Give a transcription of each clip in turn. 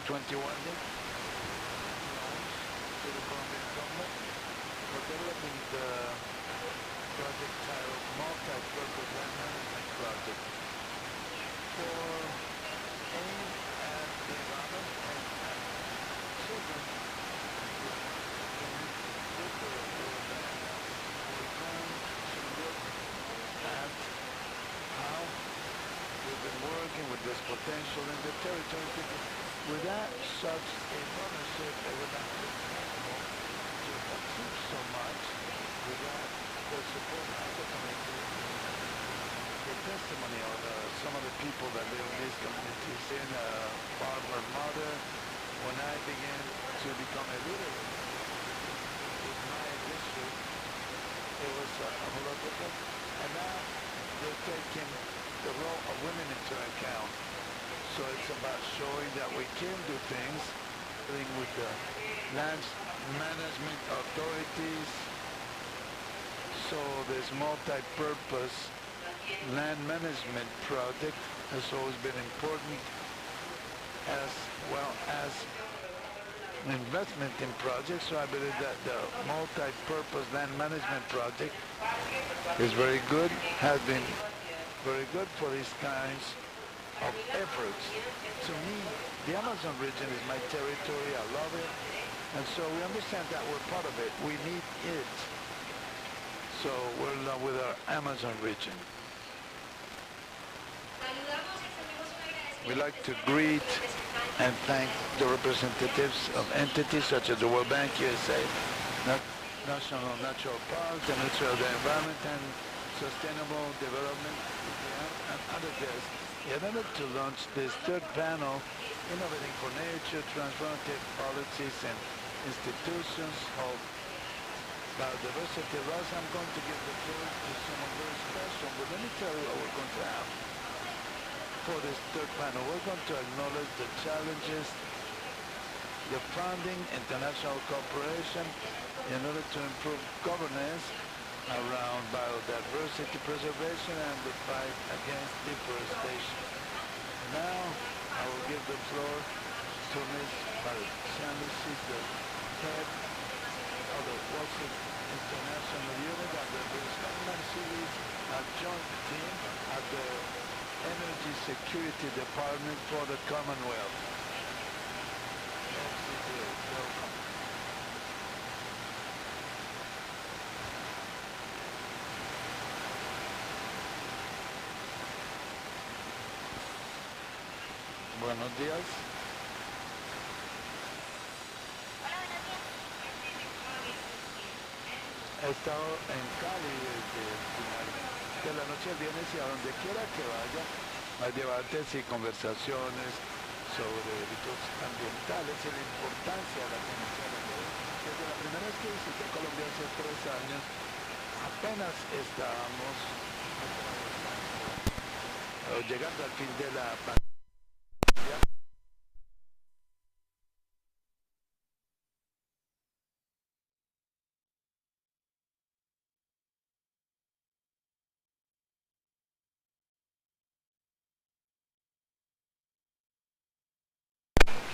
21 loans to the Colombian government for developing the project titled Multi-Purpose Land Management Project for aim at the environment and children with the land. We're going to look at how we've been working with this potential in the territory, because without such a partnership, it would not be possible to achieve so much without the support of the community. The testimony of some of the people that live in these communities. In a farmer mother, when I began to become a leader in my district, it was a little different, and now they're taking the role of women into account. So it's about showing that we can do things, dealing with the land management authorities. So this multi-purpose land management project has always been important, as well as investment in projects. So I believe that the multi-purpose land management project is very good, has been very good for these kinds of efforts. To me, the Amazon region is my territory. I love it. And so we understand that we're part of it. We need it. So we're in love with our Amazon region. We'd like to greet and thank the representatives of entities such as the World Bank, USA, National Natural Parks, the Ministry of the Environment and Sustainable Development, and other guests, in order to launch this third panel, Innovating for Nature, Transformative Policies and Institutions of Biodiversity. Ross, I'm going to give the floor to someone very special, but let me tell you what we're going to have for this third panel. We're going to acknowledge the challenges, the funding, international cooperation in order to improve governance around biodiversity preservation and the fight against deforestation. Now, I will give the floor to Ms. Marciano. She's the head of the Wall Street International Unit at the British Government. She leads a joint team at the Energy Security Department for the Commonwealth. Welcome. Buenos días. He estado en Cali desde el final de la noche del viernes, y a donde quiera que vaya hay debates y conversaciones sobre delitos ambientales y la importancia de la Convención de la. Desde la primera vez que visité Colombia hace 3 años, apenas estábamos llegando al fin de la pandemia.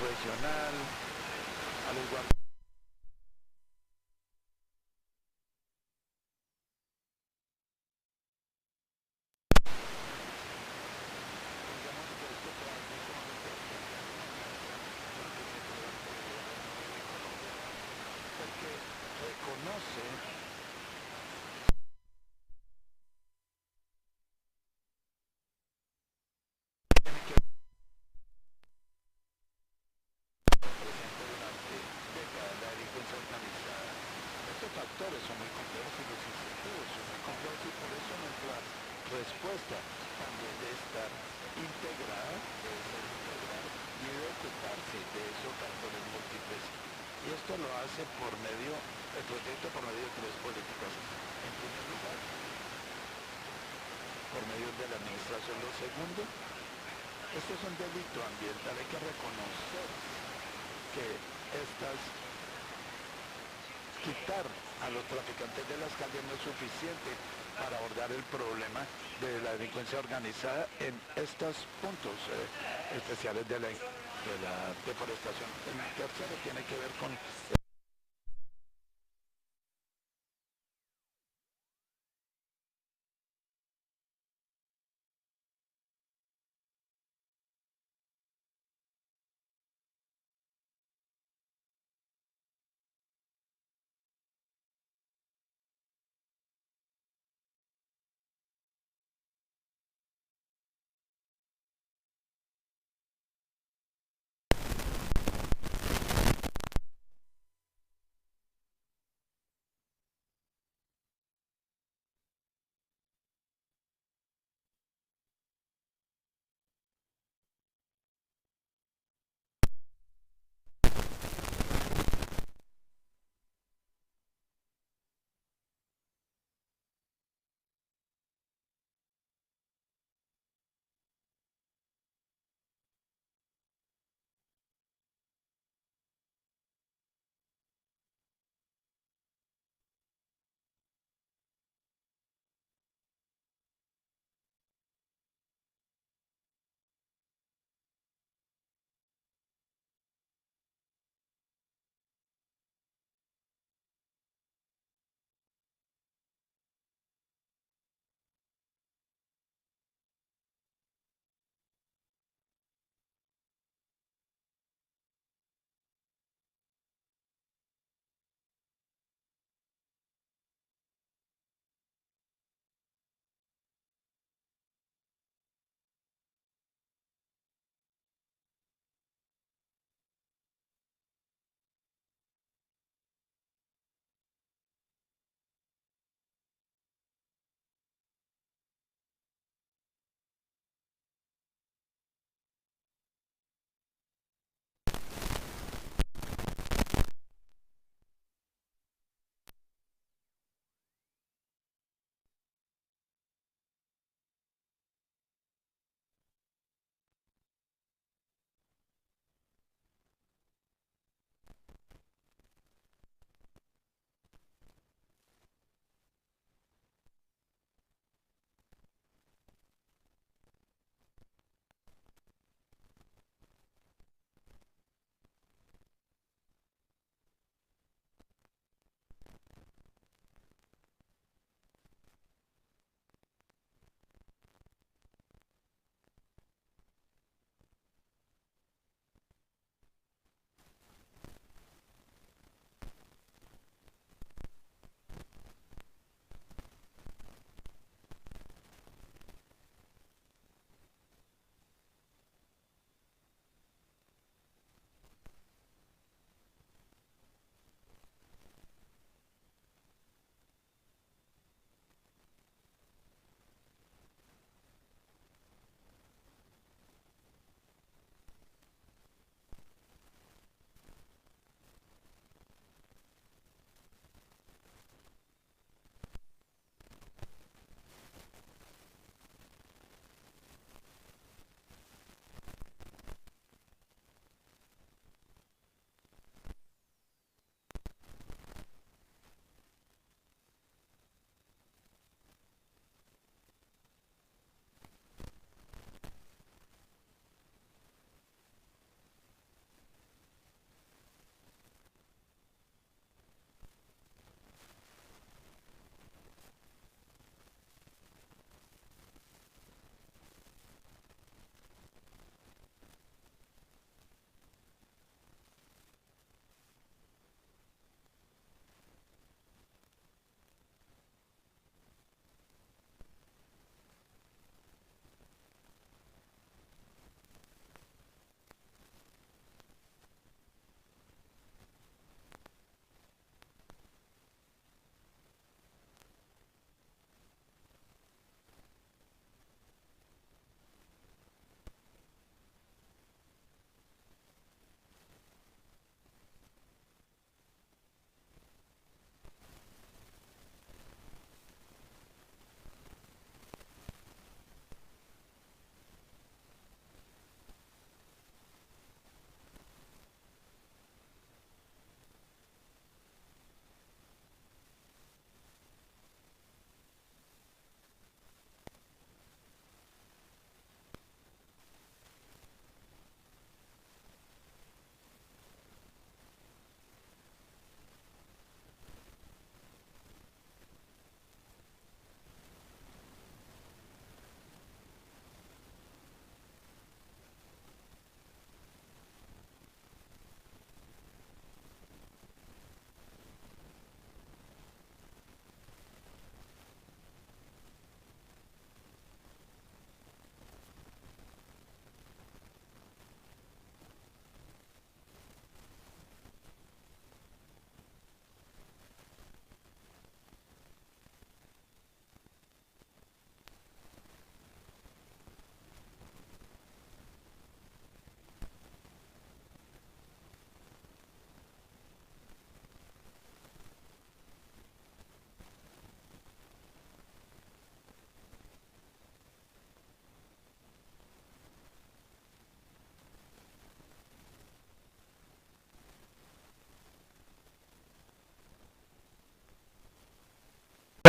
Regional, al igual porque reconoce factores son muy complejos y los incentivos son muy complejos, y por eso nuestra respuesta también debe estar integrada, y debe ocuparse de esos factores múltiples. Y esto lo hace el proyecto por medio de 3 políticas. En primer lugar, por medio de la administración. Lo segundo, esto es un delito ambiental. Hay que reconocer que quitar a los traficantes de las calles no es suficiente para abordar el problema de la delincuencia organizada en estos puntos especiales de la de la deforestación. El tercero tiene que ver con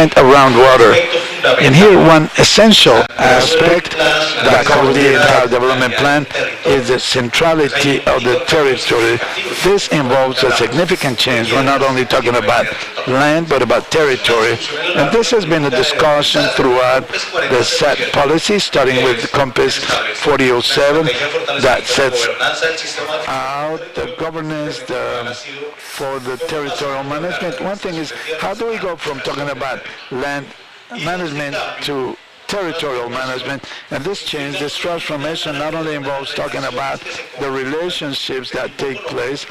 management around water. And here one essential aspect that covers the entire development plan is the centrality of the territory. This involves a significant change. We're not only talking about land, but about territory. And this has been a discussion throughout the set policy, starting with Compass 4007, that sets out the governance for the territorial management. One thing is, how do we go from talking about land management to territorial management? And this change, this transformation not only involves talking about the relationships that take place,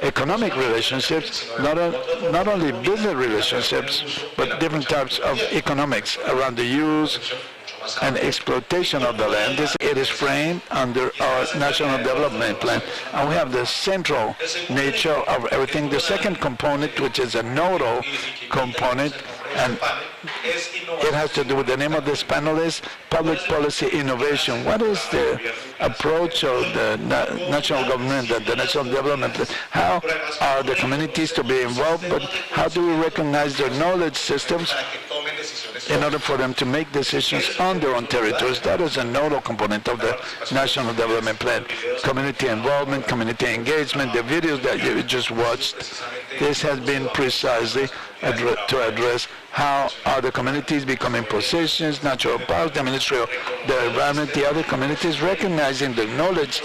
economic relationships, not only business relationships, but different types of economics around the use and exploitation of the land. It is framed under our National Development Plan, and we have the central nature of everything. The second component, which is a nodal component, and it has to do with the name of this panel is Public Policy Innovation. What is the approach of the national government, the National Development Plan? How are the communities to be involved, but how do we recognize their knowledge systems in order for them to make decisions on their own territories? That is a nodal component of the National Development Plan. Community involvement, community engagement, the videos that you just watched, this has been precisely to address how are the communities becoming positions, natural powers, the Ministry of the Environment, the other communities recognizing the knowledge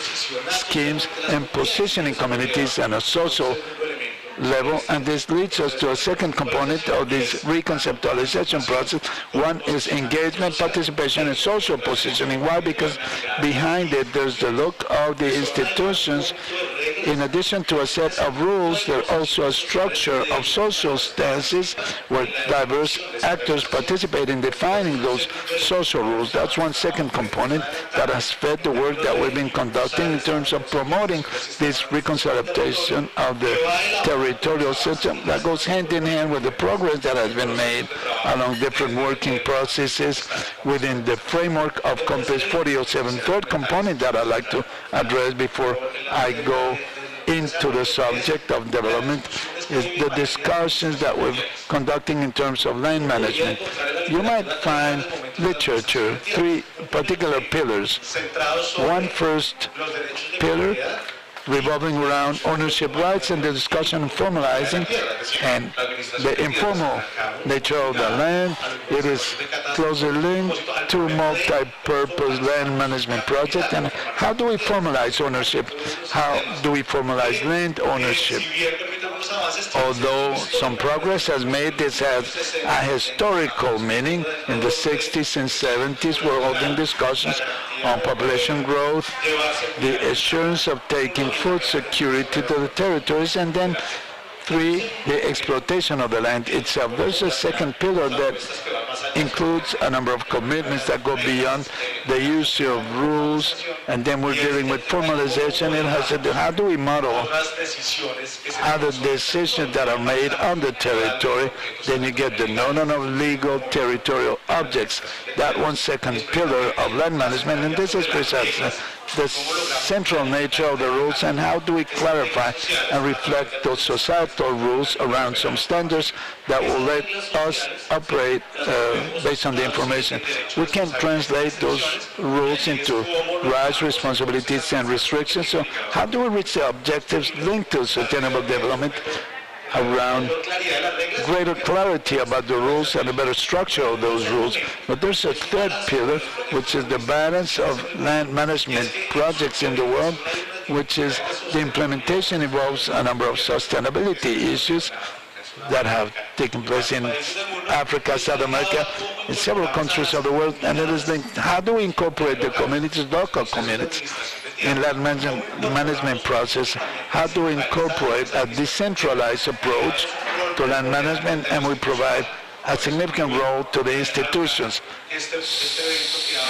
schemes and positioning communities on a social level, and this leads us to a second component of this reconceptualization process. One is engagement, participation, and social positioning. Why? Because behind it, there's the look of the institutions. In addition to a set of rules, there's also a structure of social stances where diverse actors participate in defining those social rules. That's one second component that has fed the work that we've been conducting in terms of promoting this reconciliation of the territorial system that goes hand in hand with the progress that has been made along different working processes within the framework of Compass 4007. Third component that I'd like to address before I go into the subject of development is the discussions that we're conducting in terms of land management. You might find literature, three particular pillars. One first pillar revolving around ownership rights and the discussion of formalizing and the informal nature of the land. It is closely linked to multi-purpose land management project. And how do we formalize ownership? How do we formalize land ownership? Although some progress has made, this has a historical meaning. In the 60s and 70s, we're holding discussions on population growth, the assurance of taking food security to the territories, and then three, the exploitation of the land itself. There's a second pillar that includes a number of commitments that go beyond the use of rules, and then we're dealing with formalization. It has to do, how do we model how the decisions that are made on the territory, then you get the notion of legal territorial objects. That one second pillar of land management, and this is precisely the central nature of the rules, and how do we clarify and reflect those societal rules around some standards that will let us operate based on the information. We can translate those rules into rights, responsibilities, and restrictions. So how do we reach the objectives linked to sustainable development around greater clarity about the rules and a better structure of those rules? But there's a third pillar, which is the balance of land management projects in the world, which is the implementation involves a number of sustainability issues that have taken place in Africa, South America, in several countries of the world, and it is linked. How do we incorporate the communities, local communities, in land management process? How do we incorporate a decentralized approach to land management, and we provide a significant role to the institutions?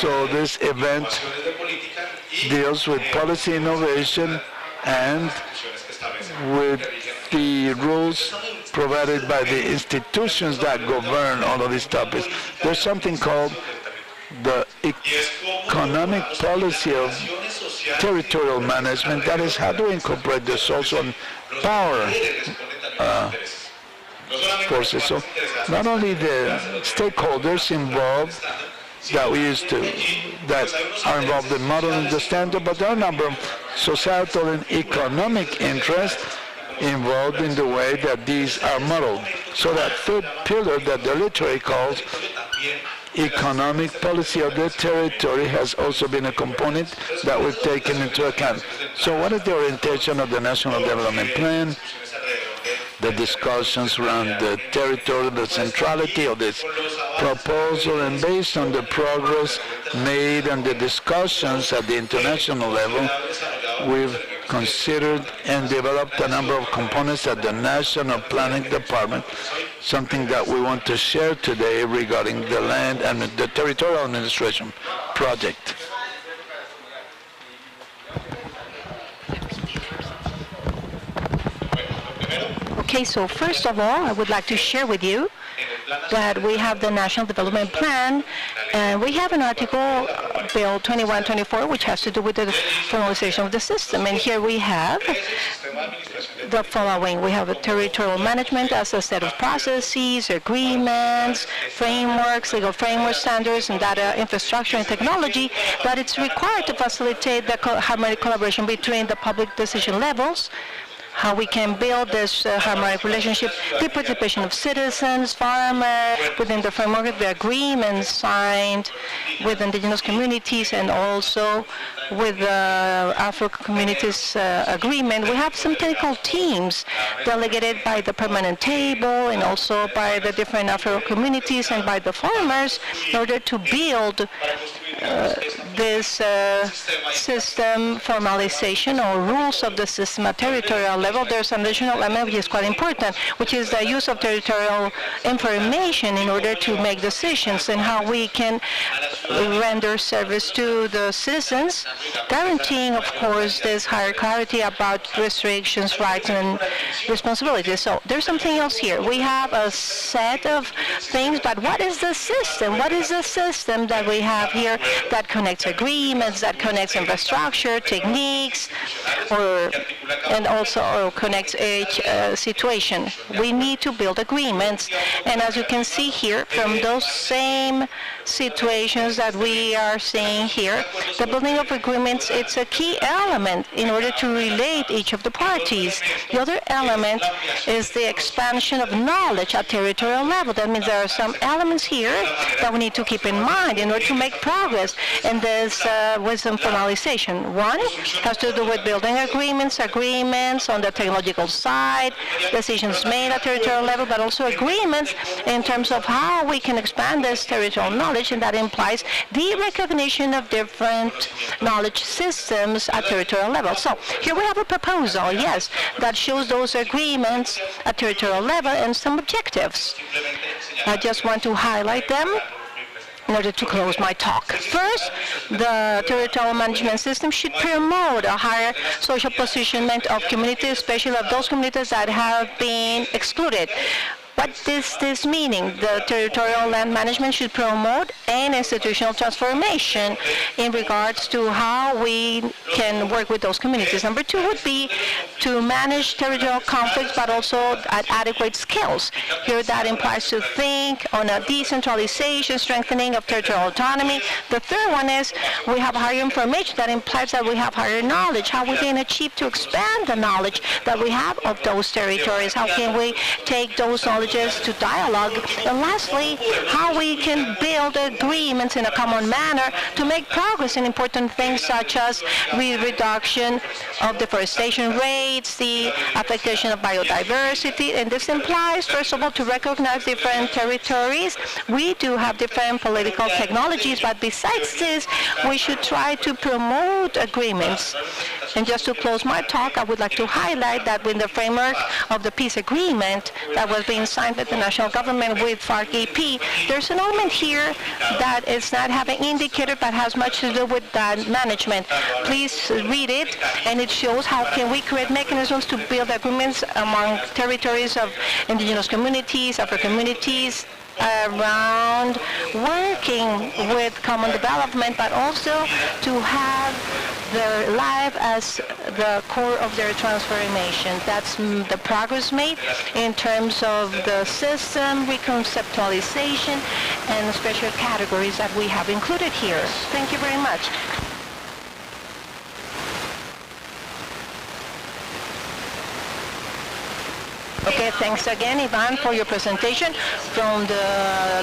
So this event deals with policy innovation and with the rules provided by the institutions that govern all of these topics. There's something called the economic policy of territorial management. That is, how do we incorporate the social power forces. So not only the stakeholders involved that are involved in modeling the standard, but there are a number of societal and economic interests involved in the way that these are modeled. So that third pillar that the literature calls economic policy of the territory has also been a component that we've taken into account. So what is the orientation of the National Development Plan? The discussions around the territory, the centrality of this proposal, and based on the progress made and the discussions at the international level, we've considered and developed a number of components at the National Planning Department, something that we want to share today regarding the land and the territorial administration project. Okay, so first of all, I would like to share with you that we have the National Development Plan, and we have an article, Bill 2124, which has to do with the formalization of the system. And here we have the following. We have a territorial management as a set of processes, agreements, frameworks, legal framework standards, and data infrastructure and technology that it's required to facilitate the harmonic collaboration between the public decision levels, how we can build this harmonic relationship, the participation of citizens, farmers, within the framework of the agreements signed with indigenous communities and also with the Afro communities agreement. We have some technical teams delegated by the permanent table and also by the different Afro communities and by the farmers in order to build this system formalization or rules of the system at territorial level. There's an additional element which is quite important, which is the use of territorial information in order to make decisions and how we can render service to the citizens, guaranteeing, of course, this higher clarity about restrictions, rights, and responsibilities. So there's something else here. We have a set of things, but what is the system? What is the system that we have here that connects agreements, that connects infrastructure, techniques, and also connects each situation? We need to build agreements, and as you can see here, from those same situations that we are seeing here, the building of agreements, it's a key element in order to relate each of the parties. The other element is the expansion of knowledge at territorial level. That means there are some elements here that we need to keep in mind in order to make progress in this wisdom formalization. One has to do with building agreements on the technological side, decisions made at territorial level, but also agreements in terms of how we can expand this territorial knowledge, and that implies the recognition of different knowledge systems at territorial level. So here we have a proposal, yes, that shows those agreements at territorial level and some objectives. I just want to highlight them in order to close my talk. First, the territorial management system should promote a higher social positionment of communities, especially of those communities that have been excluded. What is this meaning? The territorial land management should promote an institutional transformation in regards to how we can work with those communities. Number two would be to manage territorial conflicts, but also at adequate skills. Here that implies to think on a decentralization, strengthening of territorial autonomy. The third one is we have higher information. That implies that we have higher knowledge. How we can achieve to expand the knowledge that we have of those territories? How can we take those knowledges to dialogue? And lastly, how we can build agreements in a common manner to make progress in important things such as the reduction of deforestation rates, the affectation of biodiversity. And this implies, first of all, to recognize different territories. We do have different political technologies, but besides this, we should try to promote agreements. And just to close my talk, I would like to highlight that in the framework of the peace agreement that was being signed by the national government with FARC-EP, there's an element here that is not having indicator but has much to do with that management. Please read it, and it shows how can we create mechanisms to build agreements among territories of indigenous communities, Afro communities, around working with common development, but also to have their life as the core of their transformation. That's the progress made in terms of the system, reconceptualization, and special categories that we have included here. Thank you very much. Okay, thanks again, Ivan, for your presentation from the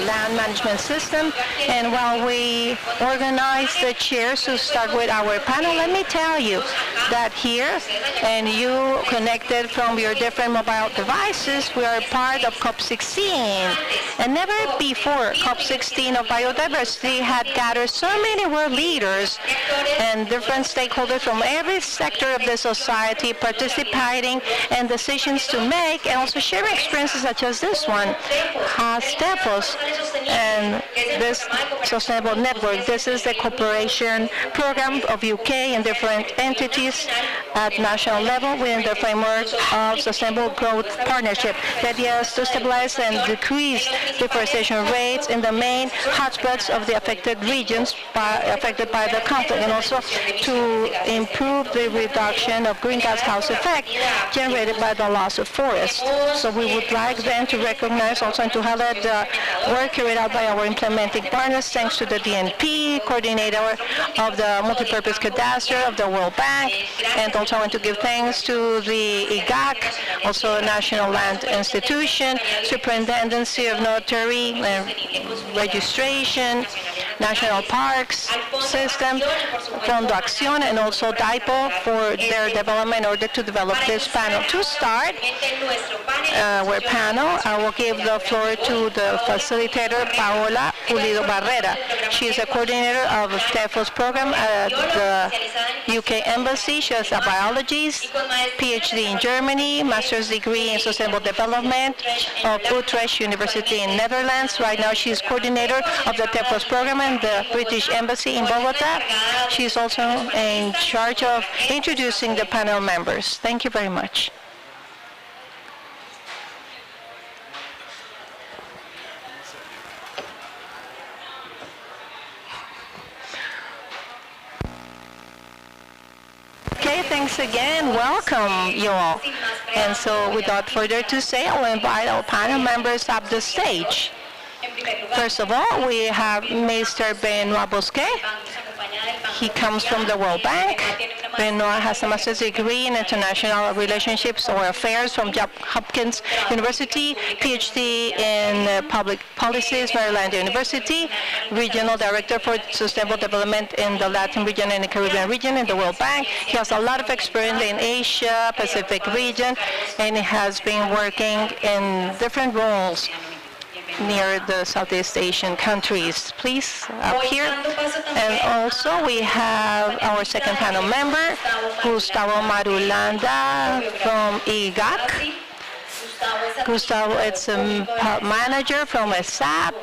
land management system. And while we organize the chairs to start with our panel, let me tell you that here, and you connected from your different mobile devices, we are part of COP16. And never before COP16 of biodiversity had gathered so many world leaders and different stakeholders from every sector of the society participating in decisions to make, and also sharing experiences such as this one has Defos and this sustainable network. This is the cooperation program of UK and different entities at national level within the framework of sustainable growth partnership. The idea is to stabilize and decrease deforestation rates in the main hotspots of the affected regions affected by the conflict, and also to improve the reduction of greenhouse effect generated by the loss of forests. So we would like then to recognize also and to highlight the work carried out by our implementing partners, thanks to the DNP, coordinator of the multipurpose cadastre of the World Bank, and also I want to give thanks to the IGAC, also National Land Institution, Superintendency of Notary Registration, National Parks System, Fondo Acción, and also DIPO for their development in order to develop this panel. To start our panel, I will give the floor to the facilitator, Paola Pulido Barrera. She is a coordinator of the Defos program at the UK Embassy. She has a biologist, PhD in Germany, master's degree in sustainable development of Utrecht University in Netherlands. Right now she is coordinator of the Defos program in the British Embassy in Bogota. She is also in charge of introducing the panel members. Thank you very much. Okay, thanks again. Welcome, you all. And so without further ado, I will invite our panel members up the stage. First of all, we have Mr. Benoit Bosquet. He comes from the World Bank. Benoit has a master's degree in international relationships or affairs from Johns Hopkins University, PhD in public policies, Maryland University, regional director for sustainable development in the Latin region and the Caribbean region in the World Bank. He has a lot of experience in Asia, Pacific region, and he has been working in different roles near the Southeast Asian countries. Please, up here. And also we have our second panel member, Gustavo Marulanda from IGAC. Gustavo is a manager from ESAP.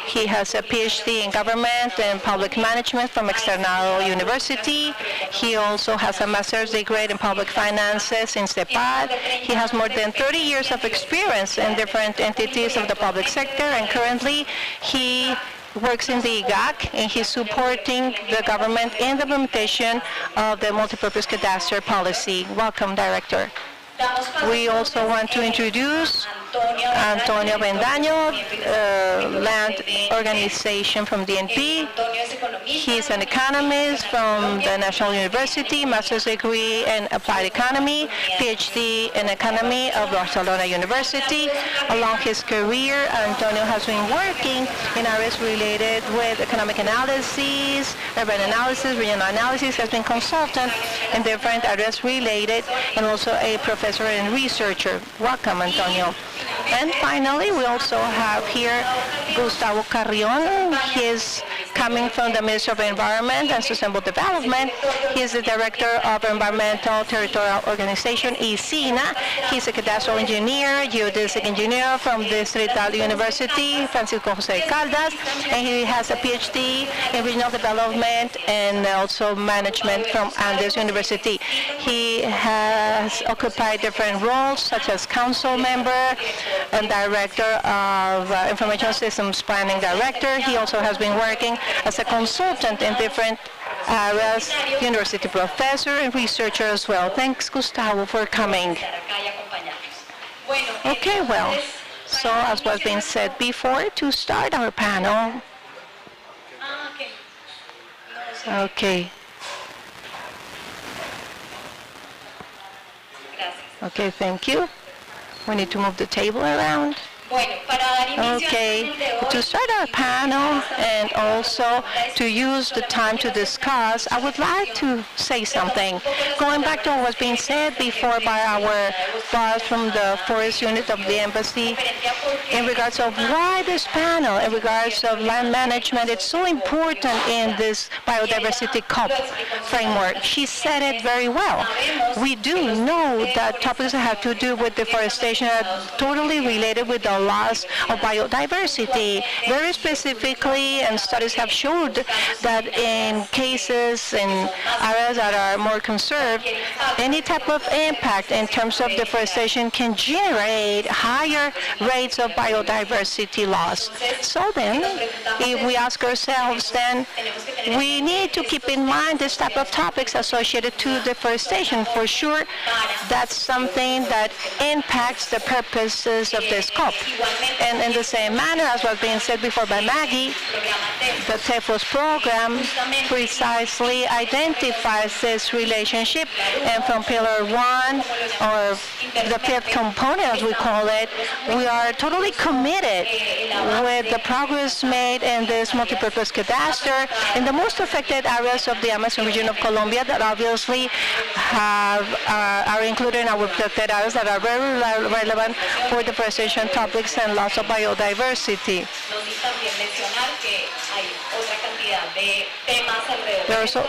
He has a PhD in government and public management from Externado University. He also has a master's degree in public finances in CEPAD. He has more than 30 years of experience in different entities of the public sector, and currently he works in the IGAC, and he's supporting the government in the implementation of the multipurpose cadastre policy. Welcome, Director. We also want to introduce Antonio Bendaño, land organization from DNP. He's an economist from the National University, master's degree in applied economy, PhD in economy of Barcelona University. Along his career, Antonio has been working in areas related with economic analysis, urban analysis, regional analysis, has been consultant in different areas related, and also a professor and researcher. Welcome, Antonio. And finally, we also have here Gustavo Carrion. He coming from the Ministry of Environment and Sustainable Development. He is the Director of Environmental Territorial Organization, ICINA. He's a cadastral engineer, geodesic engineer from Distrital University, Francisco Jose Caldas, and he has a PhD in regional development and also management from Andes University. He has occupied different roles, such as council member and Director of Information Systems Planning Director. He also has been working as a consultant in different areas, university professor and researcher as well. Thanks, Gustavo, for coming. Okay, well, so as was being said before, to start our panel. Okay. Okay, thank you. We need to move the table around. Okay, to start our panel and also to use the time to discuss, I would like to say something. Going back to what was being said before by our boss from the forest unit of the embassy in regards of why this panel, in regards of land management, it's so important in this biodiversity COP framework. She said it very well. We do know that topics that have to do with deforestation are totally related with the loss of biodiversity. Very specifically, and studies have showed that in cases in areas that are more conserved, any type of impact in terms of deforestation can generate higher rates of biodiversity loss. So then, if we ask ourselves, then we need to keep in mind this type of topics associated to deforestation. For sure, that's something that impacts the purposes of this COP. And in the same manner as was being said before by Maggie, the TEFOS program precisely identifies this relationship, and from Pillar 1, or the fifth component as we call it, we are totally committed with the progress made in this multipurpose cadastre in the most affected areas of the Amazon region of Colombia that obviously are included in our protected areas that are very relevant for deforestation topics and loss of biodiversity. There are also,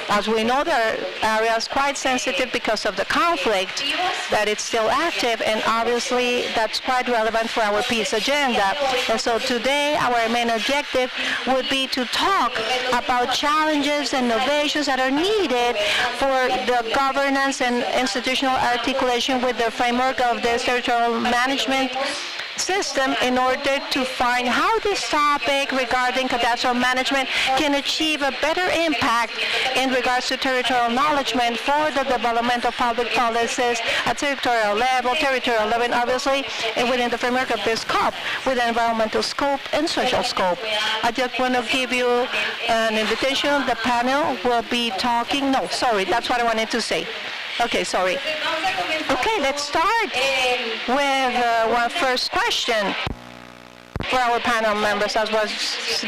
as we know, there are areas quite sensitive because of the conflict, that it's still active, and obviously that's quite relevant for our peace agenda. And so today our main objective would be to talk about challenges and innovations that are needed for the governance and institutional articulation with the framework of this territorial management system in order to find how this topic regarding cadastral management can achieve a better impact in regards to territorial acknowledgement for the development of public policies at territorial level, obviously, and within the framework of this COP, with an environmental scope and social scope. I just want to give you an invitation. The panel will be talking. No, sorry, that's what I wanted to say. Okay, sorry. Okay, let's start with one first question. For our panel members, as was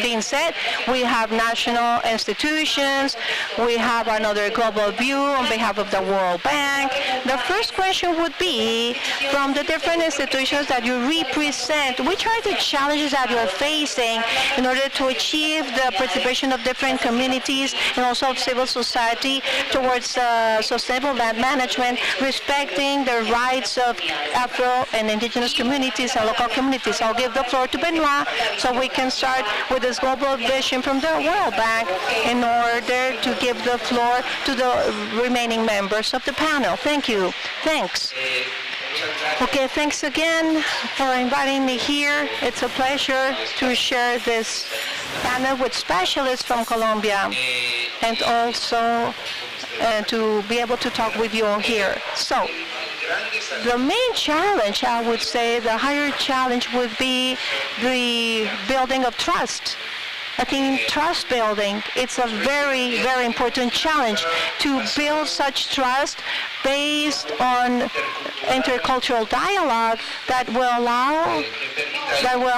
being said, we have national institutions, we have another global view on behalf of the World Bank. The first question would be, from the different institutions that you represent, which are the challenges that you're facing in order to achieve the participation of different communities and also of civil society towards sustainable land management, respecting the rights of Afro and indigenous communities and local communities? I'll give the floor to Benoit so we can start with this global vision from the World Bank in order to give the floor to the remaining members of the panel. Thank you. Thanks. Okay, thanks again for inviting me here. It's a pleasure to share this panel with specialists from Colombia and also to be able to talk with you all here. So, the main challenge, I would say, the higher challenge would be the building of trust I think trust building, it's a very, very important challenge to build such trust based on intercultural dialogue that will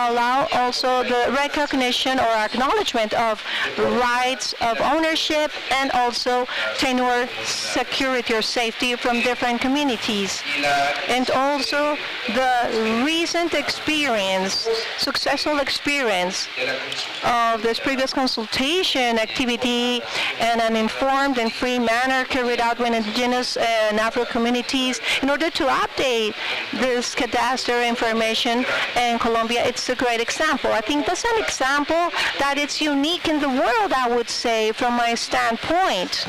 allow also the recognition or acknowledgement of rights of ownership and also tenure security or safety from different communities. And also the recent experience, successful experience of this previous consultation activity and an informed and free manner carried out with indigenous and Afro communities in order to update this cadastral information in Colombia. It's a great example. I think that's an example that it's unique in the world, I would say, from my standpoint.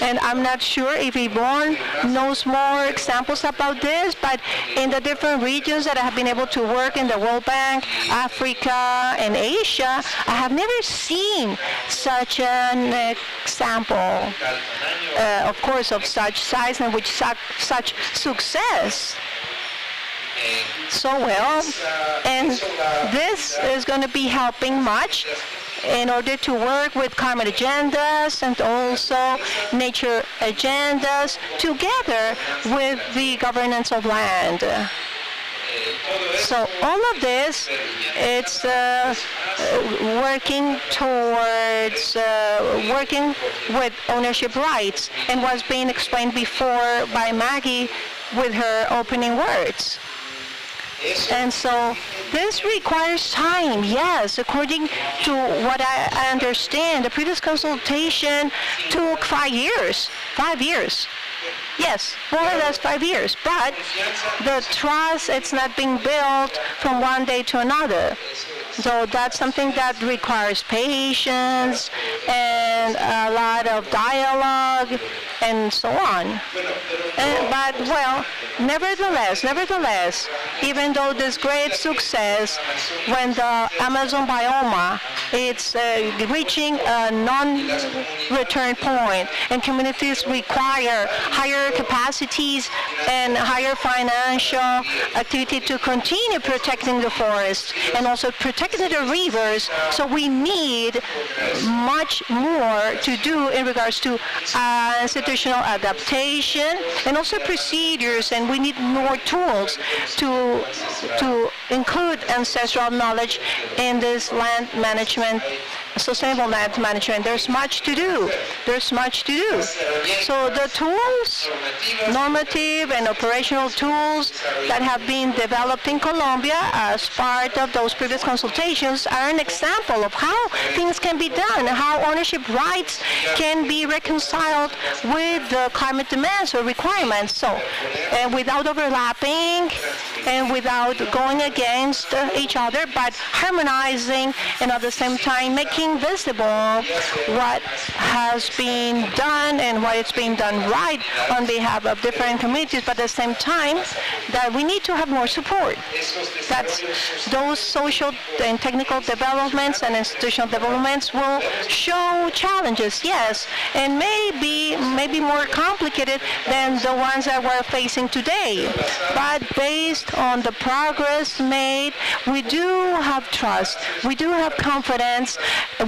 And I'm not sure if Yvonne knows more examples about this, but in the different regions that I have been able to work in the World Bank, Africa, and Asia, I have never seen such an example, of course, of such size and with such success so well. And this is going to be helping much in order to work with climate agendas and also nature agendas together with the governance of land. So all of this, it's working towards working with ownership rights, and was being explained before by Maggie with her opening words. And so this requires time, yes. According to what I understand, the previous consultation took 5 years. 5 years. Yes, more or less 5 years. But the trust, it's not being built from one day to another. So that's something that requires patience and a lot of dialogue and so on. But, well, nevertheless, even though this great success, when the Amazon biome, it's reaching a non-return point, and communities require higher capacities and higher financial activity to continue protecting the forest and also protecting the rivers. So we need much more to do in regards to institutional adaptation and also procedures, and we need more tools to include ancestral knowledge in this land management, sustainable land management. There's much to do. So the tools, normative and operational tools that have been developed in Colombia as part of those previous consultations are an example of how things can be done, how ownership rights can be reconciled with the climate demands or requirements. So, without overlapping and without going against each other, but harmonizing and at the same time making visible what has been done and what is being done right on behalf of different communities, but at the same time that we need to have more support. That's those social and technical developments and institutional developments will show challenges, yes, and maybe more complicated than the ones that we're facing today. But based on the progress made, we do have trust, we do have confidence,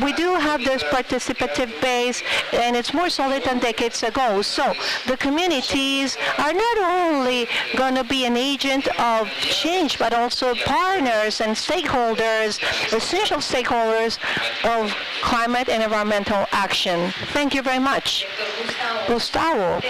we do have this participative base, and it's more solid than decades ago. So the communities are not only going to be an agent of change, but also partners and stakeholders, essential stakeholders of climate and environmental action. Thank you very much. Gustavo,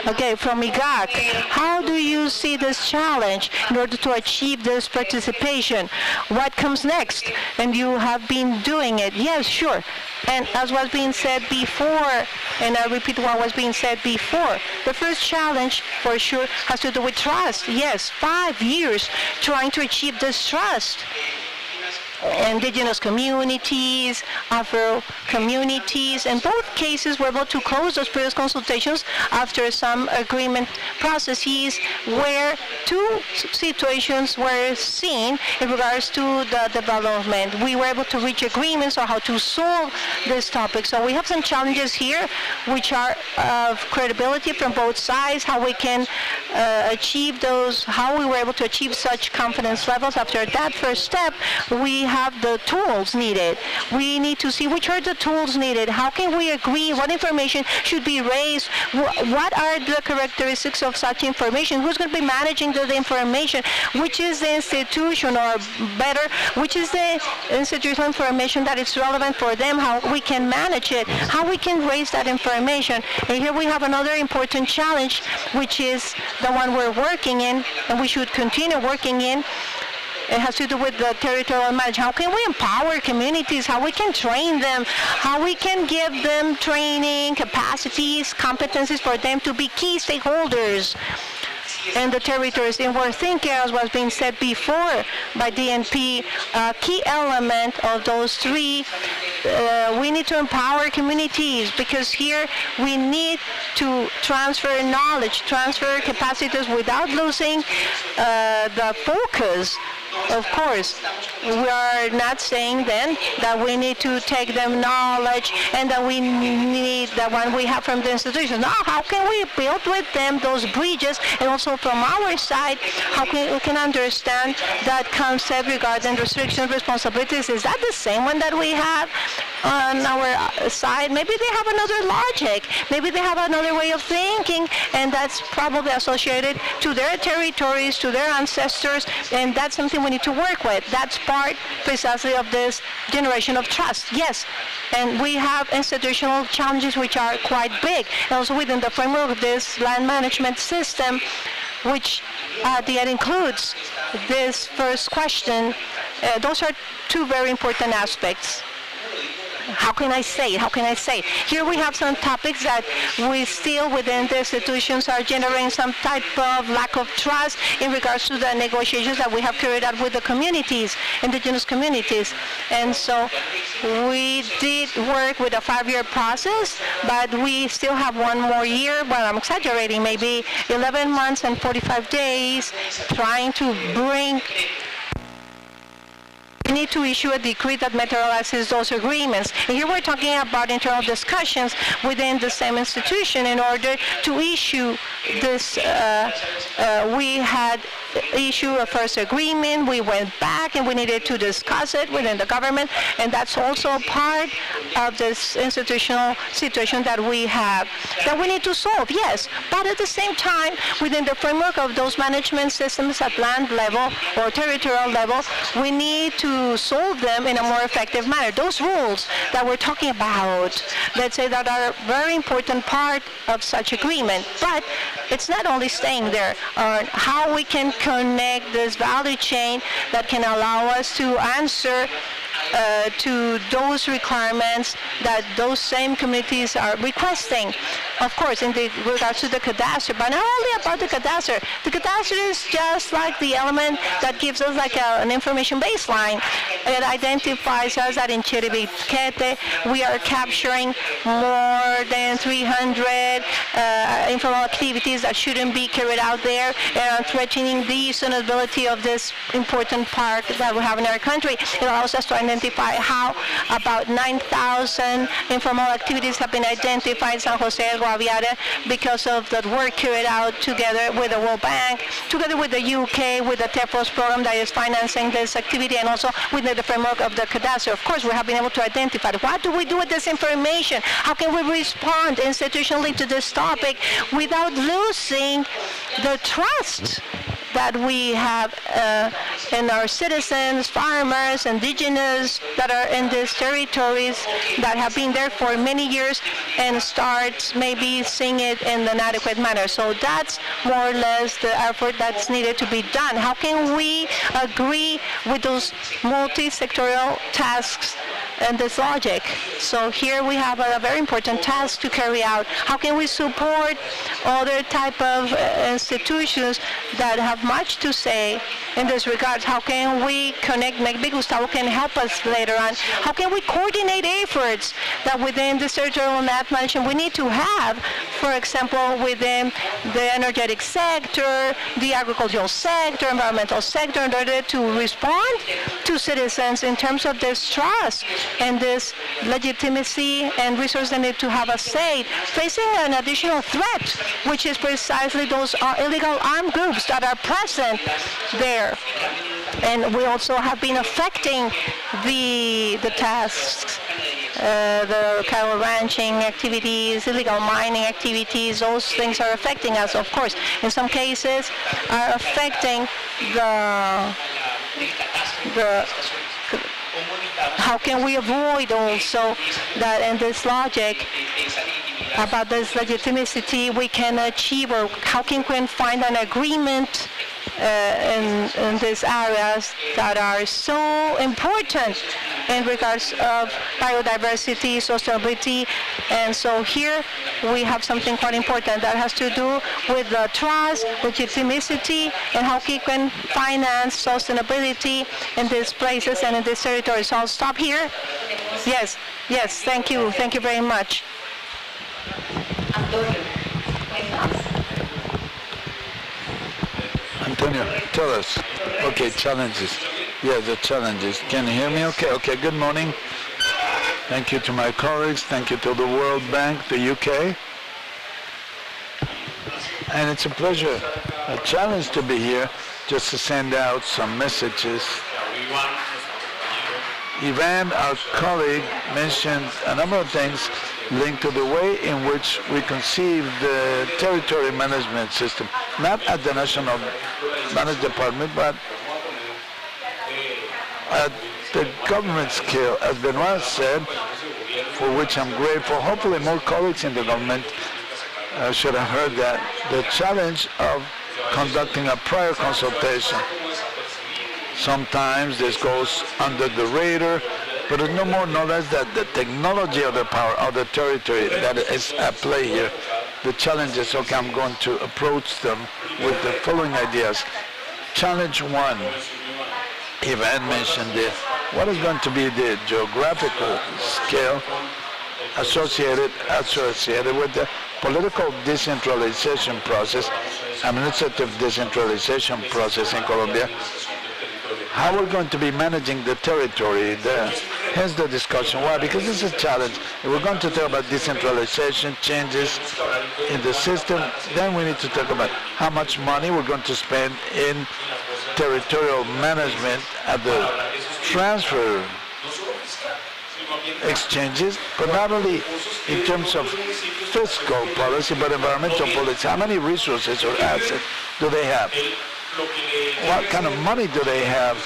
okay, from IGAC, how do you see this challenge in order to achieve this participation? What comes next? And you have been doing it. Yes, sure. And as was being said before, and I repeat what was being said before, the first challenge for sure has to do with trust. Yes, 5 years trying to achieve this trust. Indigenous communities, Afro communities. In both cases, we're able to close those previous consultations after some agreement processes where two situations were seen in regards to the development. We were able to reach agreements on how to solve this topic. So we have some challenges here which are of credibility from both sides, how we can achieve those, how we were able to achieve such confidence levels. After that first step, we have the tools needed. We need to see which are the tools needed. How can we agree? What information should be raised? What are the characteristics of such information? Who's going to be managing the information? Which is the institution, or better, which is the institutional information that is relevant for them, how we can manage it, how we can raise that information. And here we have another important challenge, which is the one we're working in, and we should continue working in. It has to do with the territorial management. How can we empower communities? How we can train them? How we can give them training, capacities, competencies for them to be key stakeholders in the territories. And we're thinking, as was being said before by DNP, a key element of those three, we need to empower communities, because here we need to transfer knowledge, transfer capacities without losing the focus. Of course, we are not saying then that we need to take them knowledge and that we need the one we have from the institutions. No, how can we build with them those bridges, and also from our side, how can we can understand that concept regarding restrictions, responsibilities? Is that the same one that we have on our side? Maybe they have another logic. Maybe they have another way of thinking, and that's probably associated to their territories, to their ancestors, and that's something we need to work with. That's part precisely of this generation of trust. Yes, and we have institutional challenges which are quite big, and also within the framework of this land management system, which at the end includes this first question. Those are two very important aspects. How can I say it? How can I say it? Here we have some topics that we still within the institutions are generating some type of lack of trust in regards to the negotiations that we have carried out with the communities, indigenous communities. And so we did work with a 5-year process, but we still have one more year. Well, I'm exaggerating, maybe 11 months and 45 days trying to bring. We need to issue a decree that materializes those agreements. And here we're talking about internal discussions within the same institution in order to issue this. We had issued a first agreement. We went back and we needed to discuss it within the government. And that's also part of this institutional situation that we have, that we need to solve, yes. But at the same time, within the framework of those management systems at land level or territorial level, we need to solve them in a more effective manner. Those rules that we're talking about, let's say, that are a very important part of such agreement. But it's not only staying there, on how we can connect this value chain that can allow us to answer to those requirements that those same communities are requesting. Of course, in regards to the cadastre, but not only about the cadastre. The cadastre is just like the element that gives us like an information baseline. It identifies us that in Chiribiquete we are capturing more than 300 informal activities that shouldn't be carried out there and threatening the sustainability of this important park that we have in our country. It allows us to identify how about 9,000 informal activities have been identified in San Jose del Guaviare because of the work carried out together with the World Bank, together with the UK, with the TEFOS program that is financing this activity, and also within the framework of the cadastre. Of course, we have been able to identify what do we do with this information? How can we respond institutionally to this topic without losing the trust that we have in our citizens, farmers, indigenous that are in these territories that have been there for many years and start maybe seeing it in an adequate manner. So that's more or less the effort that's needed to be done. How can we agree with those multi-sectorial tasks and this logic? So here we have a very important task to carry out. How can we support other type of institutions that have much to say in this regard? How can we connect? Maybe Gustavo can help us later on. How can we coordinate efforts that within the territorial land management we need to have, for example, within the energetic sector, the agricultural sector, environmental sector, in order to respond to citizens in terms of this trust and this legitimacy and resources they need to have a say, facing an additional threat, which is precisely those illegal armed groups that are present there. And we also have been affecting the tasks, the cattle ranching activities, illegal mining activities. Those things are affecting us, of course. In some cases, are affecting the how can we avoid also that in this logic about this legitimacy we can achieve, or how can we find an agreement in these areas that are so important in regards of biodiversity, sustainability. And so here we have something quite important that has to do with the trust, legitimacy, and how we can finance sustainability in these places and in this territory. So I'll stop here. Yes, thank you very much. Antonio, tell us. Okay, challenges. Yeah, the challenges. Can you hear me? Okay, good morning. Thank you to my colleagues. Thank you to the World Bank, the UK. And it's a pleasure, a challenge to be here, just to send out some messages. Ivan, our colleague, mentioned a number of things linked to the way in which we conceive the territory management system, not at the National Management Department, but at the government scale, as Benoit said, for which I'm grateful. Hopefully more colleagues in the government should have heard that. The challenge of conducting a prior consultation. Sometimes this goes under the radar, but it's no more no less that the technology of the power of the territory that is at play here. The challenge is, okay, I'm going to approach them with the following ideas. Challenge one, Ivan mentioned it. What is going to be the geographical scale associated with the political decentralization process, administrative decentralization process in Colombia? How we're going to be managing the territory there. Hence the discussion. Why? Because this is a challenge. If we're going to talk about decentralization, changes in the system, then we need to talk about how much money we're going to spend in territorial management at the transfer exchanges, but not only in terms of fiscal policy, but environmental policy. How many resources or assets do they have? What kind of money do they have?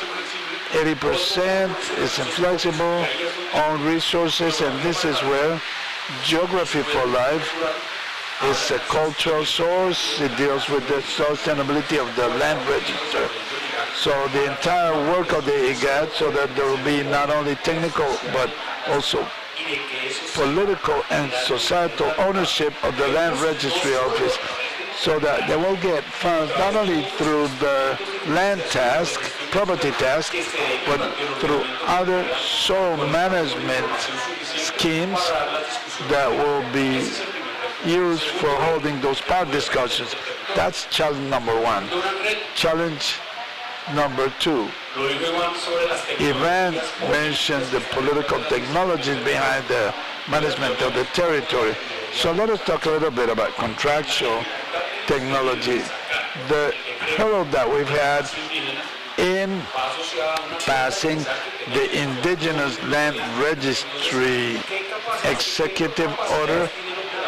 80% is inflexible, own resources, and this is where Geography for Life is a cultural source. It deals with the sustainability of the land register. So the entire work of the IGAD, so that there will be not only technical, but also political and societal ownership of the land registry office, so that they will get funds not only through the land task, property task, but through other soil management schemes that will be used for holding those power discussions. That's challenge number one. Challenge number two. Ivan mentioned the political technologies behind the management of the territory. So let us talk a little bit about contractual technology. The hurdle that we've had in passing the Indigenous Land Registry Executive Order.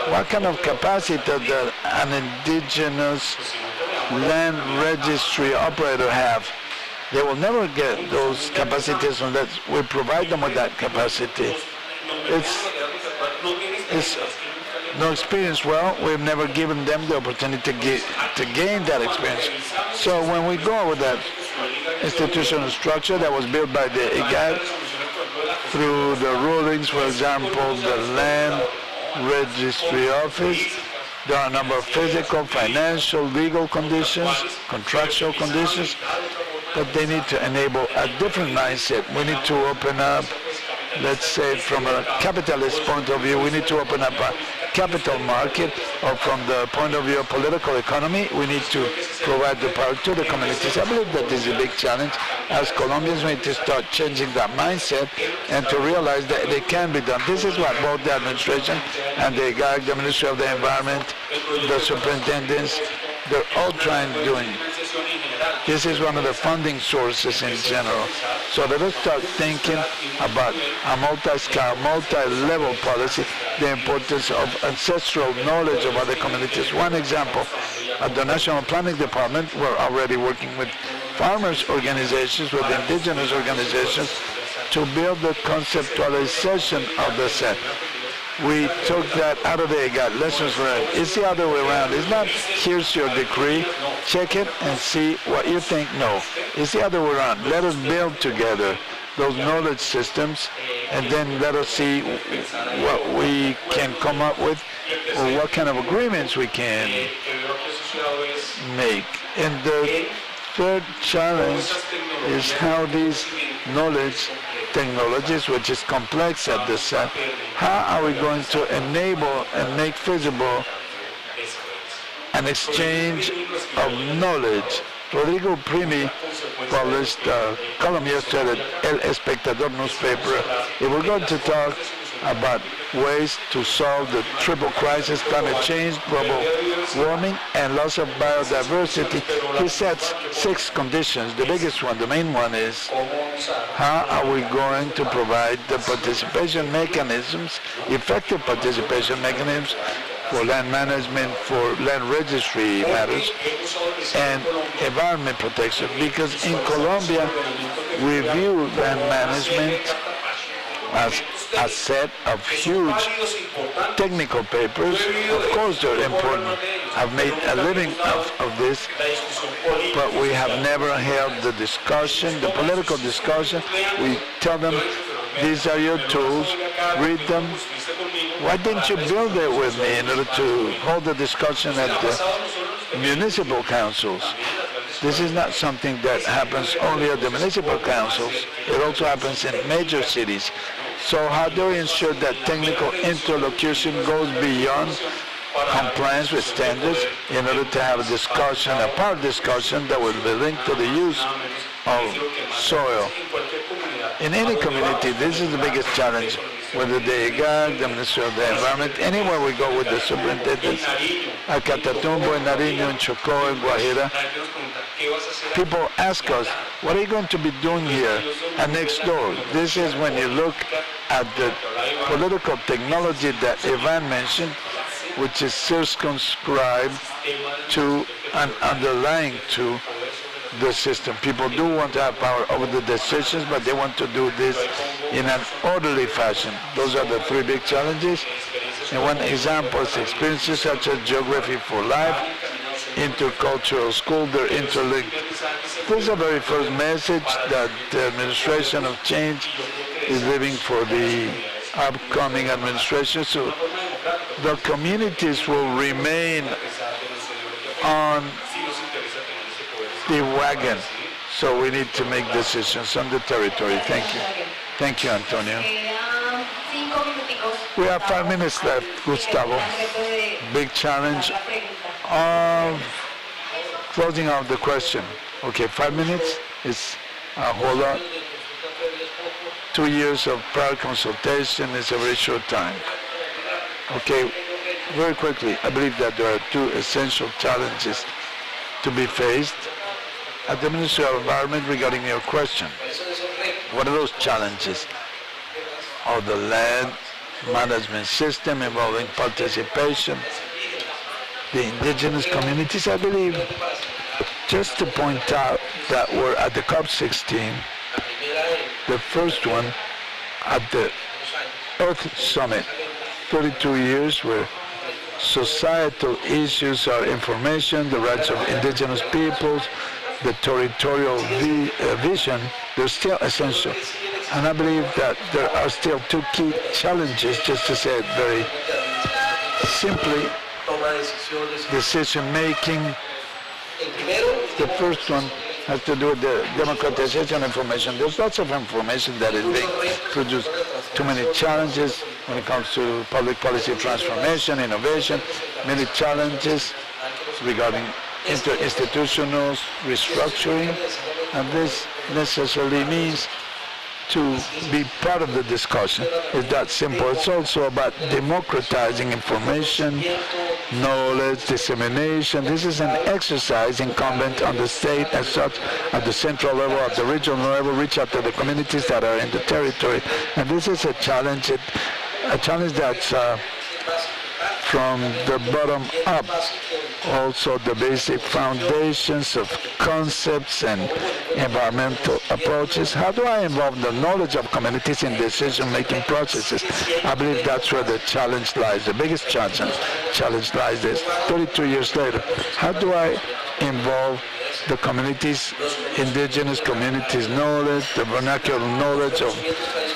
What kind of capacity does an Indigenous Land Registry operator have? They will never get those capacities unless we provide them with that capacity. It's no experience. Well, we've never given them the opportunity to gain that experience. So when we go with that institutional structure that was built by the IGAD through the rulings, for example, the Land Registry Office, there are a number of physical, financial, legal conditions, contractual conditions, but they need to enable a different mindset. We need to open up, let's say from a capitalist point of view, we need to open up a capital market, or from the point of view of political economy, we need to provide the power to the communities. I believe that this is a big challenge. As Colombians, we need to start changing that mindset and to realize that it can be done. This is what both the administration and the GAG, the Ministry of the Environment, the superintendents, they're all doing. This is one of the funding sources in general. So let us start thinking about a multi-scale, multi-level policy, the importance of ancestral knowledge of other communities. One example, at the National Planning Department, we're already working with farmers organizations, with indigenous organizations, to build the conceptualization of the set. We took that out of the GATT, lessons learned. It's the other way around. It's not, here's your decree, check it and see what you think. No, it's the other way around. Let us build together those knowledge systems, and then let us see what we can come up with, or what kind of agreements we can make. And the third challenge is how these knowledge technologies, which is complex at the set, how are we going to enable and make feasible an exchange of knowledge? Rodrigo Primi published a column yesterday at El Espectador newspaper. If we're going to talk about ways to solve the triple crisis, climate change, global warming, and loss of biodiversity, he sets 6 conditions. The biggest one, the main one, is how are we going to provide the participation mechanisms, effective participation mechanisms for land management, for land registry matters, and environment protection. Because in Colombia, we view land management as a set of huge technical papers. Of course they're important. I've made a living of this, but we have never held the discussion, the political discussion. We tell them, these are your tools, read them. Why didn't you build it with me in order to hold the discussion at the municipal councils? This is not something that happens only at the municipal councils. It also happens in major cities. So how do we ensure that technical interlocution goes beyond compliance with standards in order to have a discussion, a power discussion that will be linked to the use of soil? In any community, this is the biggest challenge, whether the IGAC, the Ministry of the Environment, anywhere we go with the superintendents, at Catatumbo, in Nariño, in Chocó, in Guajira, people ask us, what are you going to be doing here and next door? This is when you look at the political technology that Ivan mentioned, which is circumscribed to and underlying to the system. People do want to have power over the decisions, but they want to do this in an orderly fashion. Those are the 3 big challenges. And one example is experiences such as Geography for Life, intercultural school, they're interlinked. This is the very first message that the administration of change is leaving for the upcoming administration. So the communities will remain on the wagon. So we need to make decisions on the territory. Thank you. Thank you, Antonio. We have 5 minutes left, Gustavo. Big challenge of closing out the question. Okay, 5 minutes is a whole lot. 2 years of prior consultation is a very short time. Okay, very quickly, I believe that there are 2 essential challenges to be faced at the Ministry of Environment regarding your question. What are those challenges of the land management system involving participation, the indigenous communities? I believe, just to point out that we're at the COP16, the first one at the Earth Summit, 32 years where societal issues are information, the rights of indigenous peoples, the territorial vision, they're still essential. And I believe that there are still 2 key challenges, just to say it very simply. Decision making. The first one has to do with the democratization of information. There's lots of information that is being produced. Too many challenges when it comes to public policy transformation, innovation, many challenges regarding interinstitutional restructuring, and this necessarily means to be part of the discussion. It's that simple. It's also about democratizing information, knowledge dissemination. This is an exercise incumbent on the state as such, at the central level, at the regional level, reach out to the communities that are in the territory. And this is a challenge that's from the bottom up. Also the basic foundations of concepts and environmental approaches. How do I involve the knowledge of communities in decision-making processes? I believe that's where the challenge lies. The biggest challenge lies this. 32 years later, how do I involve the communities, indigenous communities' knowledge, the vernacular knowledge of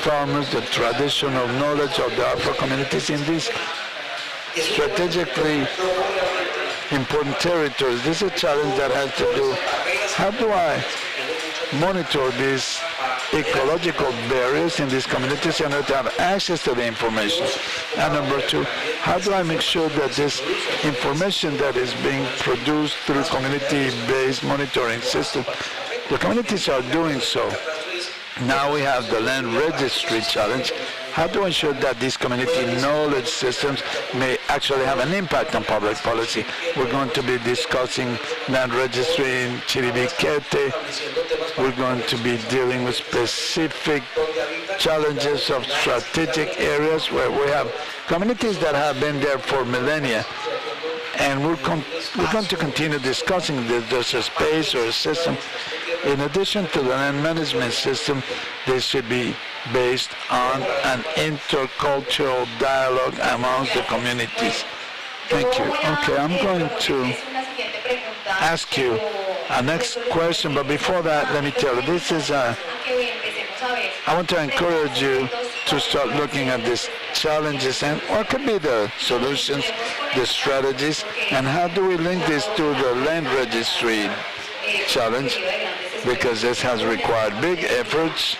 farmers, the traditional knowledge of the Afro communities in these strategically important territories? This is a challenge that has to do, how do I monitor these ecological barriers in these communities in order to have access to the information? And number two, how do I make sure that this information that is being produced through community-based monitoring system, the communities are doing so? Now we have the land registry challenge. How to ensure that these community knowledge systems may actually have an impact on public policy? We're going to be discussing land registry in Chiribiquete. We're going to be dealing with specific challenges of strategic areas where we have communities that have been there for millennia. And we're going to continue discussing this. There's a space or a system. In addition to the land management system, this should be based on an intercultural dialogue amongst the communities. Thank you. Okay, I'm going to ask you a next question, but before that, let me tell you, this is I want to encourage you to start looking at these challenges and what could be the solutions, the strategies, and how do we link this to the land registry challenge, because this has required big efforts.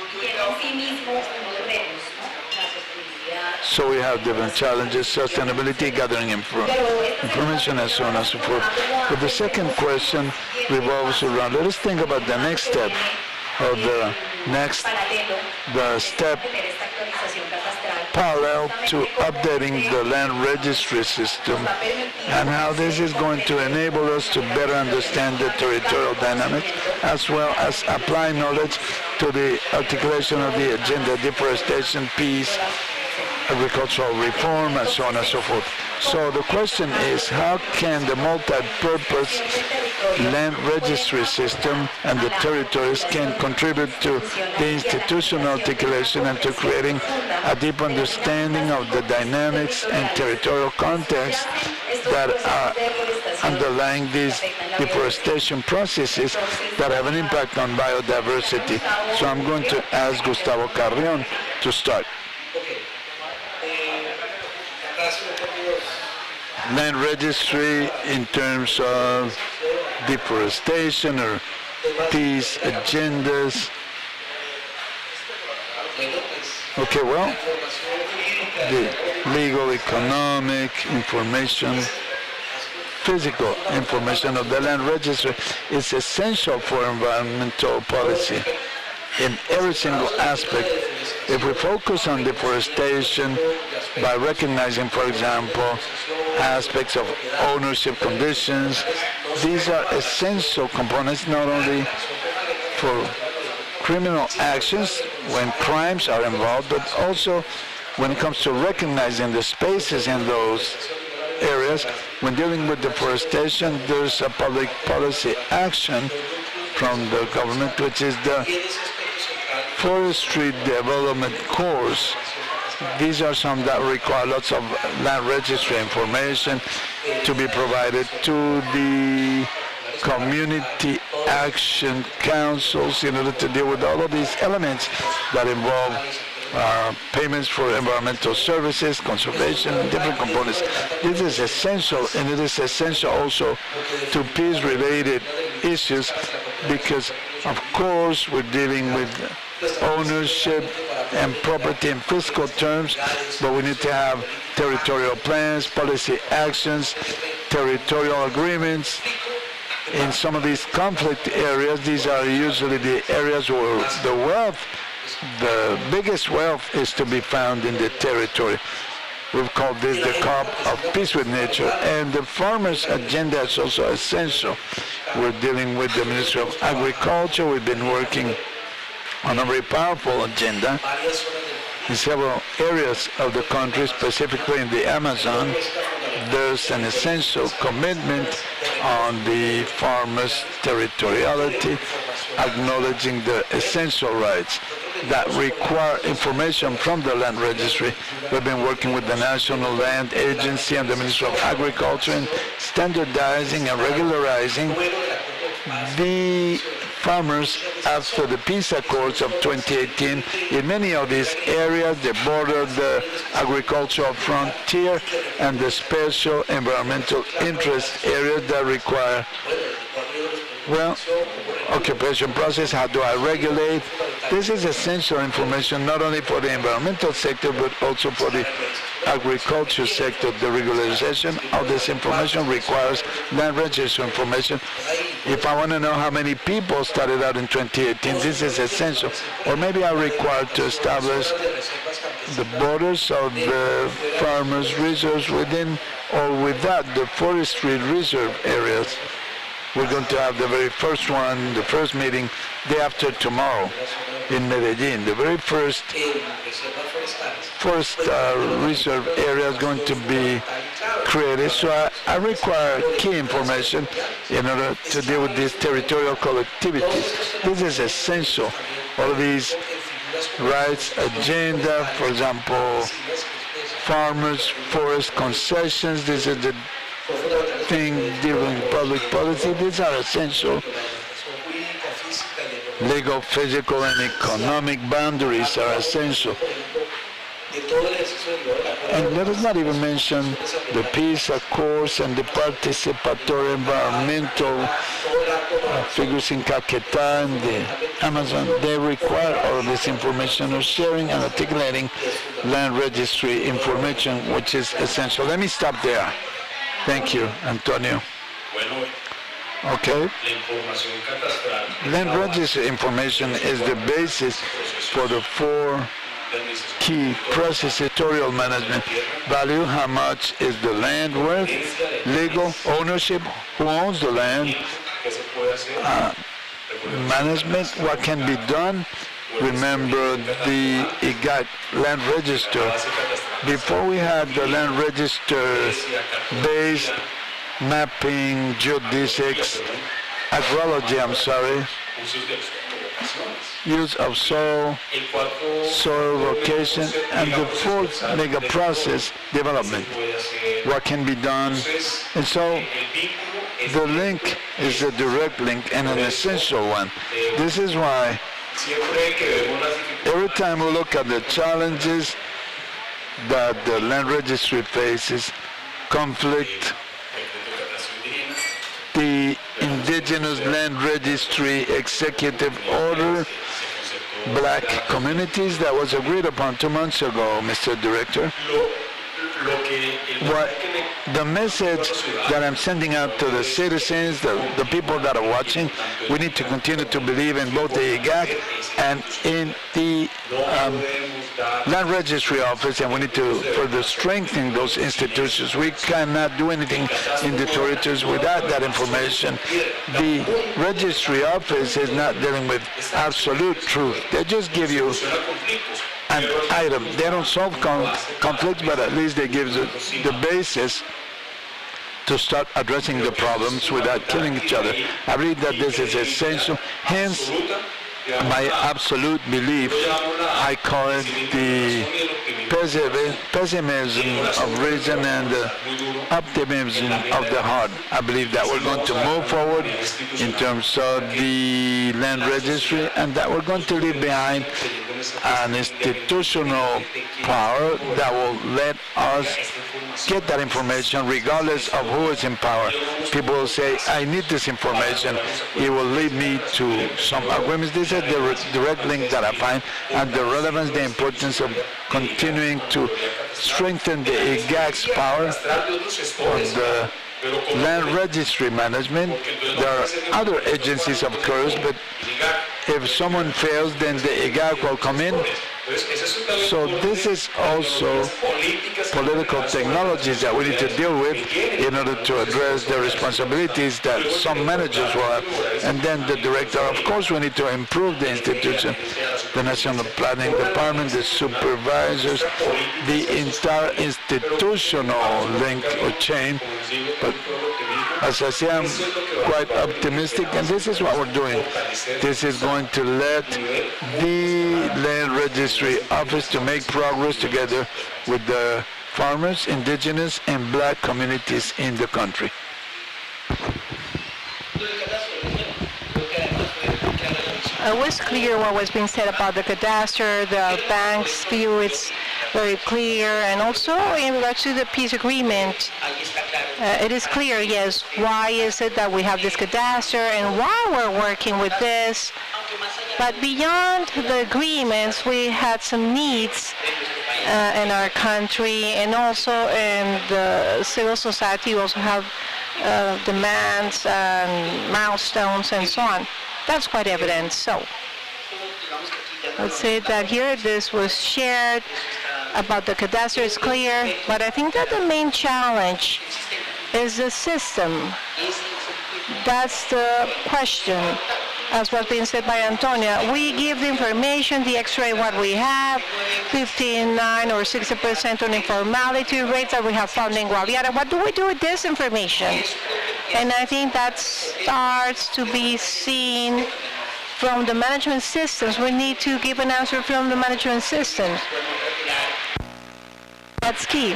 So we have different challenges, sustainability, gathering information, and so on and so forth. But the second question revolves around, let us think about the next step, or the step parallel to updating the land registry system, and how this is going to enable us to better understand the territorial dynamics, as well as apply knowledge to the articulation of the agenda, deforestation, peace, agricultural reform, and so on and so forth. So the question is, how can the multi-purpose land registry system and the territories can contribute to the institutional articulation and to creating a deep understanding of the dynamics and territorial context that are underlying these deforestation processes that have an impact on biodiversity? So I'm going to ask Gustavo Carrion to start. Land registry in terms of deforestation or peace agendas. Okay, well, the legal, economic information, physical information of the land registry is essential for environmental policy in every single aspect. If we focus on deforestation by recognizing, for example, aspects of ownership conditions, these are essential components not only for criminal actions when crimes are involved, but also when it comes to recognizing the spaces in those areas. When dealing with deforestation, there's a public policy action from the government, which is the forestry development course. These are some that require lots of land registry information to be provided to the community action councils in order to deal with all of these elements that involve payments for environmental services, conservation, and different components. This is essential, and it is essential also to peace-related issues because, of course, we're dealing with ownership and property in fiscal terms, but we need to have territorial plans, policy actions, territorial agreements. In some of these conflict areas, these are usually the areas where the biggest wealth is to be found in the territory. We've called this the cup of peace with nature. And the farmers' agenda is also essential. We're dealing with the Ministry of Agriculture. We've been working on a very powerful agenda in several areas of the country, specifically in the Amazon. There's an essential commitment on the farmers' territoriality, acknowledging the essential rights that require information from the land registry. We've been working with the National Land Agency and the Ministry of Agriculture in standardizing and regularizing the farmers after the peace accords of 2018 in many of these areas that border the agricultural frontier and the special environmental interest areas that require, well, occupation process. How do I regulate? This is essential information not only for the environmental sector but also for the agriculture sector. The regularization of this information requires land registry information. If I want to know how many people started out in 2018, this is essential. Or maybe I'm required to establish the borders of the farmers' reserves within or without the forestry reserve areas. We're going to have the very first one, the first meeting, day after tomorrow in Medellin. The very first forest reserve area is going to be created. So I require key information in order to deal with these territorial collectivities. This is essential. All of these rights agenda, for example, farmers, forest concessions, this is the thing dealing with public policy. These are essential. Legal, physical, and economic boundaries are essential. And let us not even mention the peace accords and the participatory environmental figures in Caquetá and the Amazon. They require all of this information or sharing and articulating land registry information, which is essential. Let me stop there. Thank you, Antonio. Okay. Land registry information is the basis for the four key processes: territorial management, value, how much is the land worth; legal, ownership, who owns the land; management, what can be done. Remember the IGAC land register. Before we had the land register based mapping, geodesics, agrology, use of soil, soil location, and the fourth mega process, development. What can be done? And so the link is a direct link and an essential one. This is why every time we look at the challenges that the land registry faces, conflict, the Indigenous Land Registry Executive Order, black communities, that was agreed upon 2 months ago, Mr. Director. What the message that I'm sending out to the citizens, the people that are watching, we need to continue to believe in both the IGAC and in the land registry office, and we need to further strengthen those institutions. We cannot do anything in the territories without that information. The registry office is not dealing with absolute truth. They just give you an item. They don't solve conflicts, but at least they give the basis to start addressing the problems without killing each other. I believe that this is essential. Hence, my absolute belief, I call it the pessimism of reason and the optimism of the heart. I believe that we're going to move forward in terms of the land registry, and that we're going to leave behind an institutional power that will let us get that information regardless of who is in power. People will say, I need this information. It will lead me to some agreements. This is the direct link that I find, and the relevance, the importance of continuing to strengthen the IGAC's power on the land registry management. There are other agencies, of course, but if someone fails, then the IGAC will come in So this is also political technologies that we need to deal with in order to address the responsibilities that some managers will have. And then the director, of course, we need to improve the institution, the National Planning Department, the supervisors, the entire institutional link or chain. But as I say, I'm quite optimistic, and this is what we're doing. This is going to let the Land Registry Office to make progress together with the farmers, indigenous, and black communities in the country. It was clear what was being said about the cadastre, the bank's view. It's very clear, and also in regards to the peace agreement, it is clear, yes, why is it that we have this cadastre and why we're working with this. But beyond the agreements, we had some needs in our country, and also in the civil society. We also have demands and milestones and so on. That's quite evident. So let's say that here this was shared about the cadastre is clear, but I think that the main challenge is the system. That's the question, as was being said by Antonia. We give the information, the X-ray, what we have, 59 or 60% on informality rates that we have found in Guaviare. What do we do with this information? And I think that starts to be seen from the management systems. We need to give an answer from the management systems. That's key.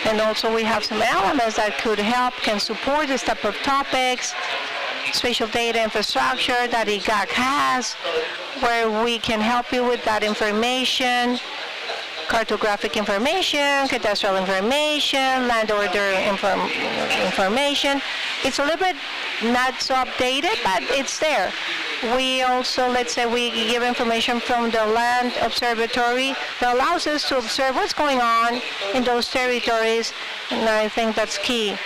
And also we have some elements that could help, can support this type of topics. Spatial data infrastructure that IGAC has, where we can help you with that information, cartographic information, cadastral information, land order information. It's a little bit not so updated, but it's there. We also, let's say, we give information from the land observatory that allows us to observe what's going on in those territories, and I think that's key.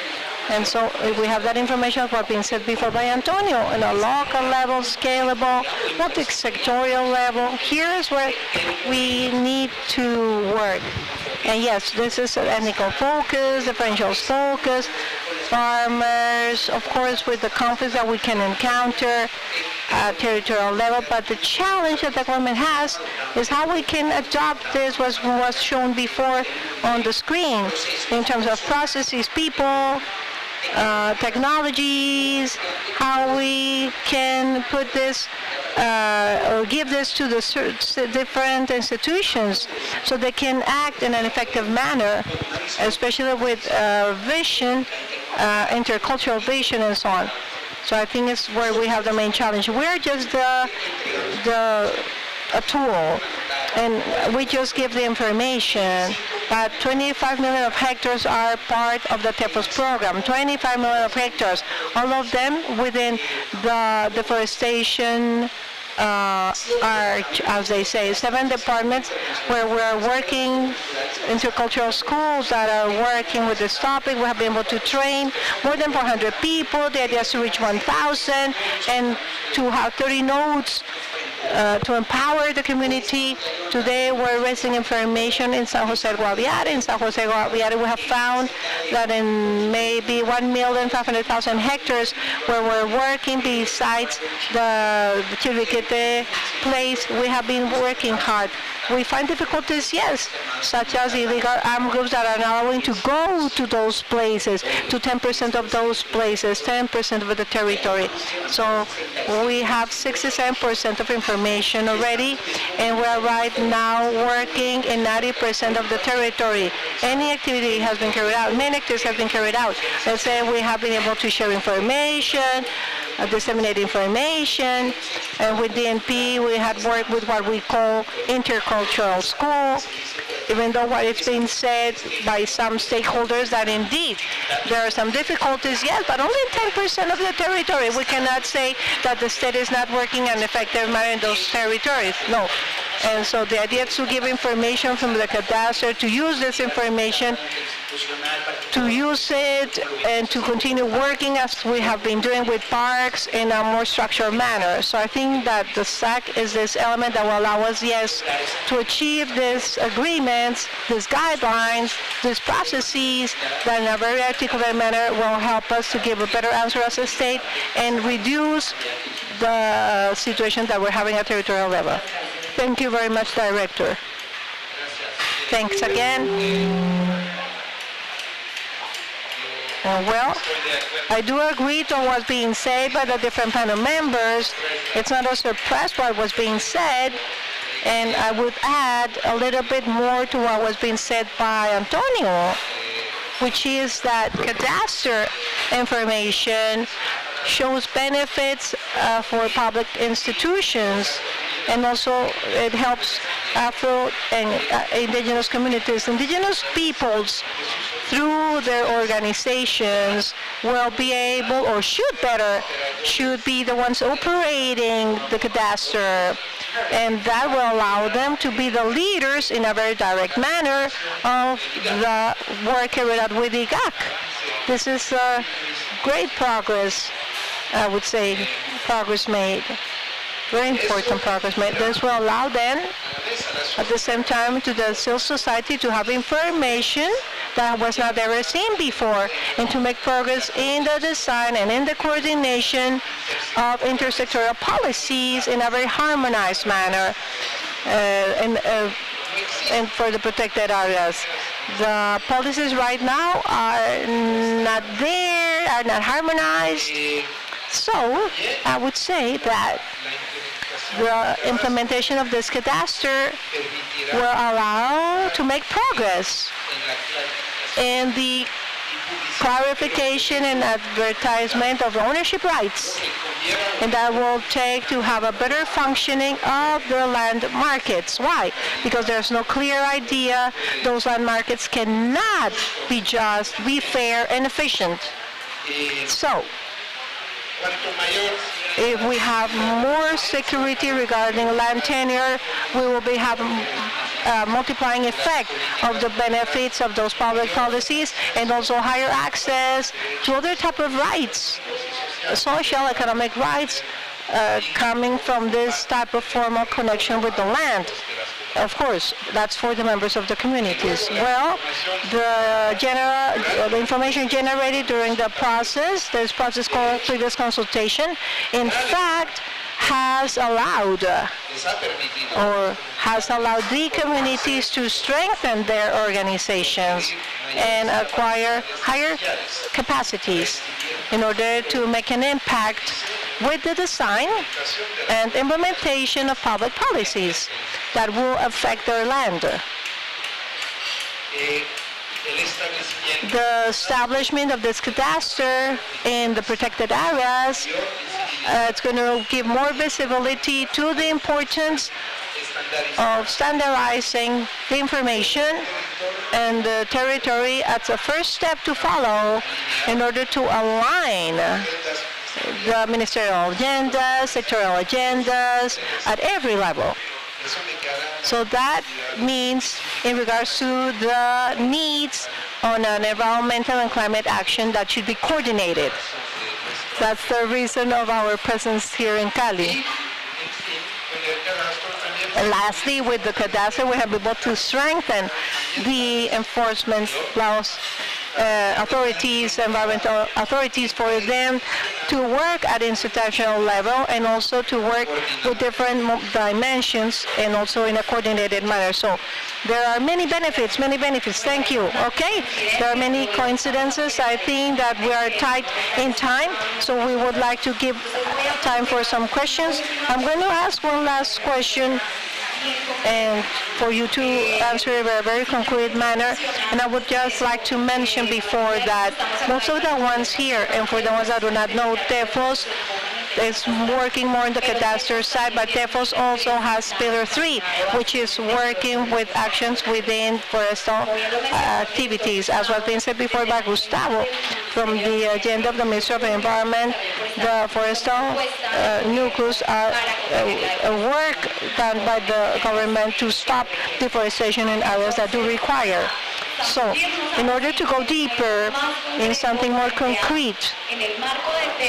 And so if we have that information, what being said before by Antonio, on a local level, scalable, multi-sectorial level, here's where we need to work. And yes, this is an ethnical focus, differential focus, farmers, of course, with the conflicts that we can encounter at territorial level. But the challenge that the government has is how we can adopt this, what was shown before on the screen, in terms of processes, people, technologies, how we can put this or give this to the different institutions so they can act in an effective manner, especially with vision, intercultural vision and so on. So I think it's where we have the main challenge. We're just a tool, and we just give the information. But 25 million of hectares are part of the TEPOS program. 25 million of hectares, all of them within the deforestation arch, as they say, 7 departments where we're working, intercultural schools that are working with this topic. We have been able to train more than 400 people. The idea is to reach 1,000 and to have 30 nodes to empower the community. Today we're raising information in San Jose Guaviare. In San Jose Guaviare we have found that in maybe 1,500,000 hectares where we're working, besides the Chiriquete place, we have been working hard. We find difficulties, yes, such as illegal armed groups that are not willing to go to those places, to 10% of those places, 10% of the territory. So we have 67% of information already, and we are right now working in 90% of the territory. Any activity has been carried out, many activities have been carried out. Let's say we have been able to share information, disseminate information, and with DNP we had worked with what we call intercultural school, even though what it's been said by some stakeholders that indeed there are some difficulties, yes, but only 10% of the territory. We cannot say that the state is not working in an effective manner in those territories. No. And so the idea is to give information from the cadastre, to use this information, to use it and to continue working as we have been doing with parks in a more structured manner. So I think that the SAC is this element that will allow us, yes, to achieve these agreements, these guidelines, these processes that in a very articulate manner will help us to give a better answer as a state and reduce the situation that we're having at territorial level. Thank you very much, Director. Thanks again. Well, I do agree to what's being said by the different panel members. It's not a surprise what was being said, and I would add a little bit more to what was being said by Antonio, which is that cadastre information shows benefits for public institutions, and also it helps Afro and indigenous communities. Indigenous peoples, through their organizations, will be able, or should be the ones operating the cadastre, and that will allow them to be the leaders in a very direct manner of the work carried out with the GAC. This is great progress, I would say, progress made. Very important progress made. This will allow then, at the same time, to the civil society to have information that was not ever seen before, and to make progress in the design and in the coordination of intersectoral policies in a very harmonized manner, and for the protected areas. The policies right now are not there, are not harmonized. So I would say that the implementation of this cadastre will allow to make progress in the clarification and advertisement of ownership rights, and that will take to have a better functioning of the land markets. Why? Because there's no clear idea. Those land markets cannot be just, be fair and efficient. So if we have more security regarding land tenure, we will be having multiplying effect of the benefits of those public policies, and also higher access to other type of rights, social, economic rights coming from this type of formal connection with the land. Of course, that's for the members of the communities. Well, the information generated during the process, this process called previous consultation, in fact, has allowed the communities to strengthen their organizations and acquire higher capacities in order to make an impact with the design and implementation of public policies that will affect their land. The establishment of this cadastre in the protected areas, it's going to give more visibility to the importance of standardizing the information and the territory as a first step to follow in order to align the ministerial agendas, sectorial agendas at every level. So that means in regards to the needs on an environmental and climate action that should be coordinated. That's the reason of our presence here in Cali. And lastly, with the cadastre, we have been able to strengthen the enforcement laws, authorities, environmental authorities, for them to work at institutional level and also to work with different dimensions and also in a coordinated manner. So there are many benefits. Thank you. Okay, there are many coincidences. I think that we are tight in time, so we would like to give time for some questions. I'm going to ask one last question, and for you to answer in a very concrete manner. And I would just like to mention before that most of the ones here, and for the ones that do not know, TEFOS is working more on the cadastre side, but TEFOS also has Pillar 3, which is working with actions within forestal activities. As was being said before by Gustavo, from the agenda of the Ministry of Environment, The forestal nucleus are work done by the government to stop deforestation in areas that do require. So, in order to go deeper in something more concrete,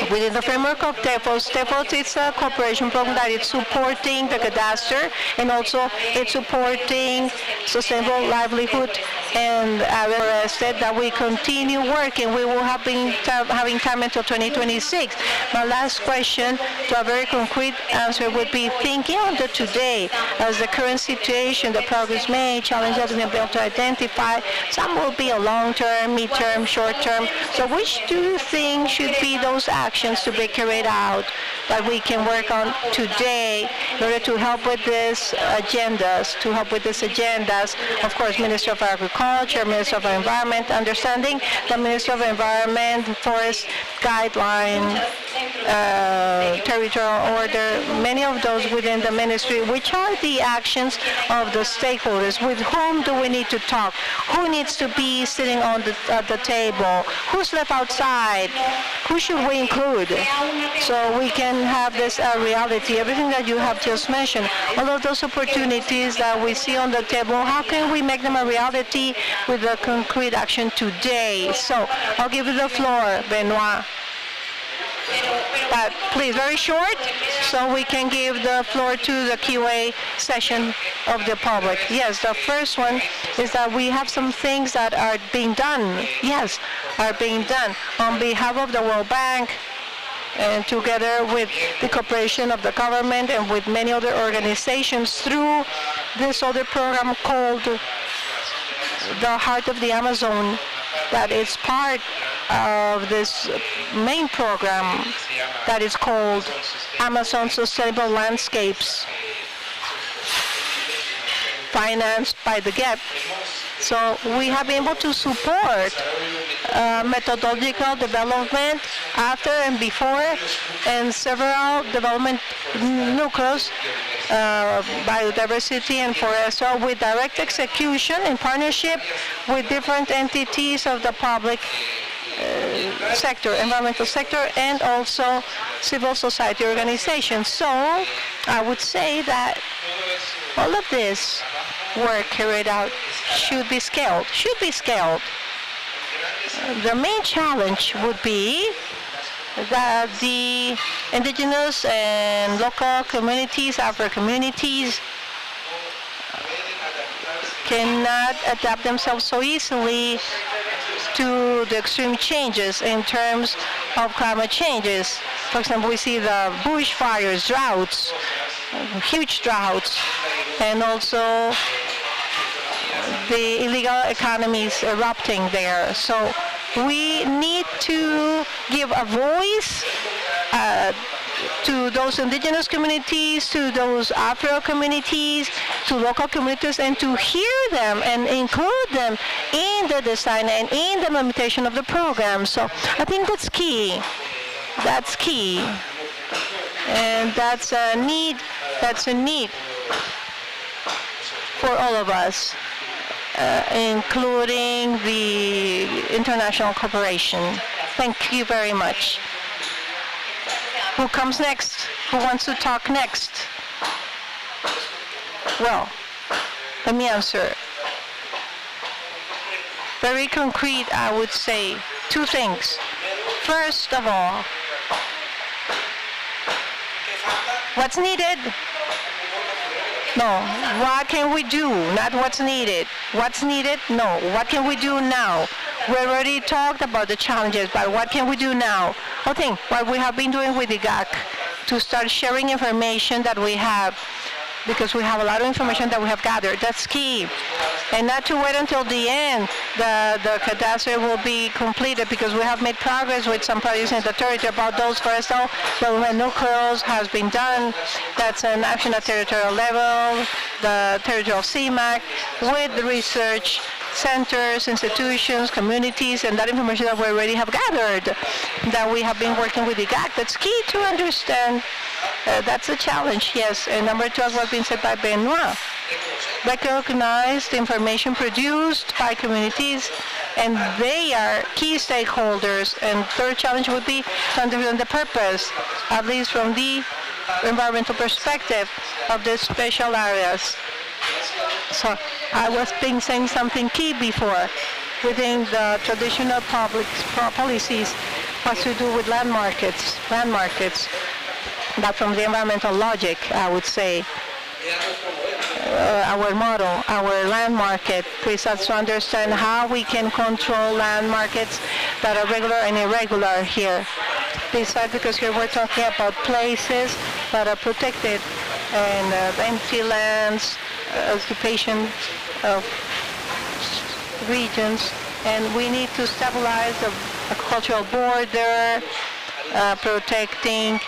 within the framework of DEFOS is a cooperation program that is supporting the cadastre and also it's supporting sustainable livelihood and forested that we continue working. We will have been having time until 2026. My last question to a very concrete answer would be thinking on the today as the current situation, the progress made, challenges that we have been able to identify. Some will be a long-term, mid-term, short-term. So which do you think should be those actions to be carried out that we can work on today in order to help with these agendas, Of course, Minister of Agriculture, Minister of Environment, understanding the Minister of Environment, Forest Guideline, Territorial Order, many of those within the ministry. Which are the actions of the stakeholders? With whom do we need to talk? Who needs to be sitting at the table? Who's left outside? Who should we include? So we can have this reality. Everything that you have just mentioned, all of those opportunities that we see on the table, how can we make them a reality with a concrete action today? So I'll give you the floor, Benoit. But please, very short, so we can give the floor to the QA session of the public. Yes, the first one is that we have some things that are being done. Yes, are being done on behalf of the World Bank and together with the cooperation of the government and with many other organizations through this other program called the Heart of the Amazon, that is part of this main program that is called Amazon Sustainable Landscapes, financed by the GEP. So we have been able to support methodological development after and before, and several development nucleus, biodiversity and forestal, with direct execution in partnership with different entities of the public sector, environmental sector, and also civil society organizations. So I would say that all of this work carried out should be scaled. The main challenge would be that the indigenous and local communities, Afro communities, cannot adapt themselves so easily to the extreme changes in terms of climate changes. For example, we see the bushfires, droughts, huge droughts, and also the illegal economies erupting there. So we need to give a voice to those indigenous communities, to those Afro communities, to local communities, and to hear them and include them in the design and in the implementation of the program. So I think that's key. That's key. And that's a need for all of us, including the international cooperation. Thank you very much. Who comes next? Who wants to talk next? Well, let me answer. Very concrete, I would say two things. First of all, what's needed? No, what can we do? Not what's needed. What's needed? No, what can we do now? We already talked about the challenges, but what can we do now? I think what we have been doing with the GAC to start sharing information that we have, because we have a lot of information that we have gathered. That's key. And not to wait until the end, the cadastre will be completed, because we have made progress with some projects in the territory about those forestal development nucleus has been done. That's an action at territorial level, the territorial CMAC, with the research centers, institutions, communities, and that information that we already have gathered, that we have been working with the GAC. That's key to understand. That's a challenge, yes. And number two, as was being said by Benoit, recognize the information produced by communities and they are key stakeholders. And third challenge would be to understand the purpose, at least from the environmental perspective of the special areas. So I was being saying something key before. Within the traditional public policies, has to do with land markets, but from the environmental logic, I would say. Our model, our land market, please us to understand how we can control land markets that are regular and irregular here. Besides, because here we're talking about places that are protected and empty lands, occupation of regions, and we need to stabilize the agricultural border, protecting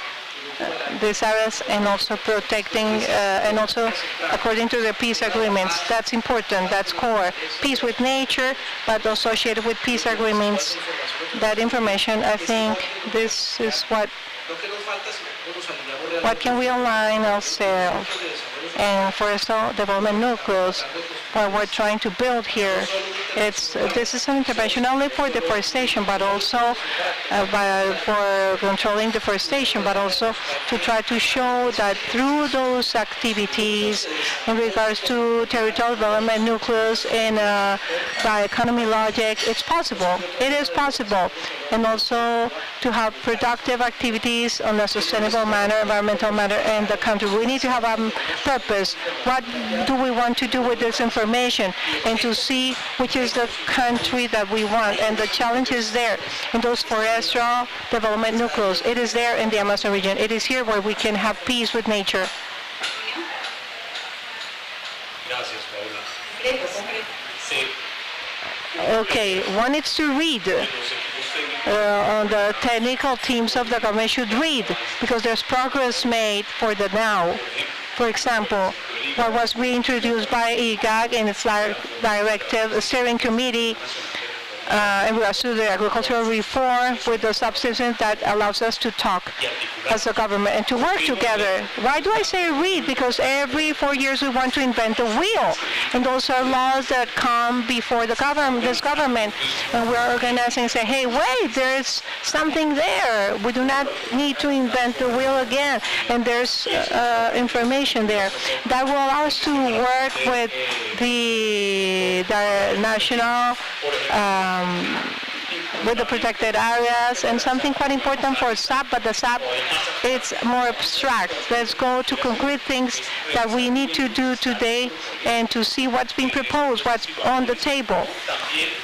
these areas, and also protecting, and also according to the peace agreements. That's important, that's core. Peace with nature, but associated with peace agreements. That information, I think this is what can we align ourselves? And forestal development nucleus, what we're trying to build here, this is an intervention not only for deforestation, but also for controlling deforestation, but also to try to show that through those activities in regards to territorial development nucleus and bioeconomy logic, it's possible. It is possible. And also to have productive activities on a sustainable manner, environmental manner in the country. We need to have a purpose. What do we want to do with this information, and to see which is the country that we want. And the challenge is there in those forestal development nucleus. It is there in the Amazon region. It is here where we can have peace with nature. Okay, one needs to read. The technical teams of the government should read, because there's progress made for the now. For example, what was reintroduced by IGAC in its directive steering committee in regards to the agricultural reform, with the substance that allows us to talk as a government and to work together. Why do I say read? Because every 4 years we want to invent the wheel, and those are laws that come before the government, this government, and we're organizing and say, hey, wait, there's something there. We do not need to invent the wheel again, and there's information there that will allow us to work with the national with the protected areas, and something quite important for SAP, but the SAP, it's more abstract. Let's go to concrete things that we need to do today, and to see what's being proposed, what's on the table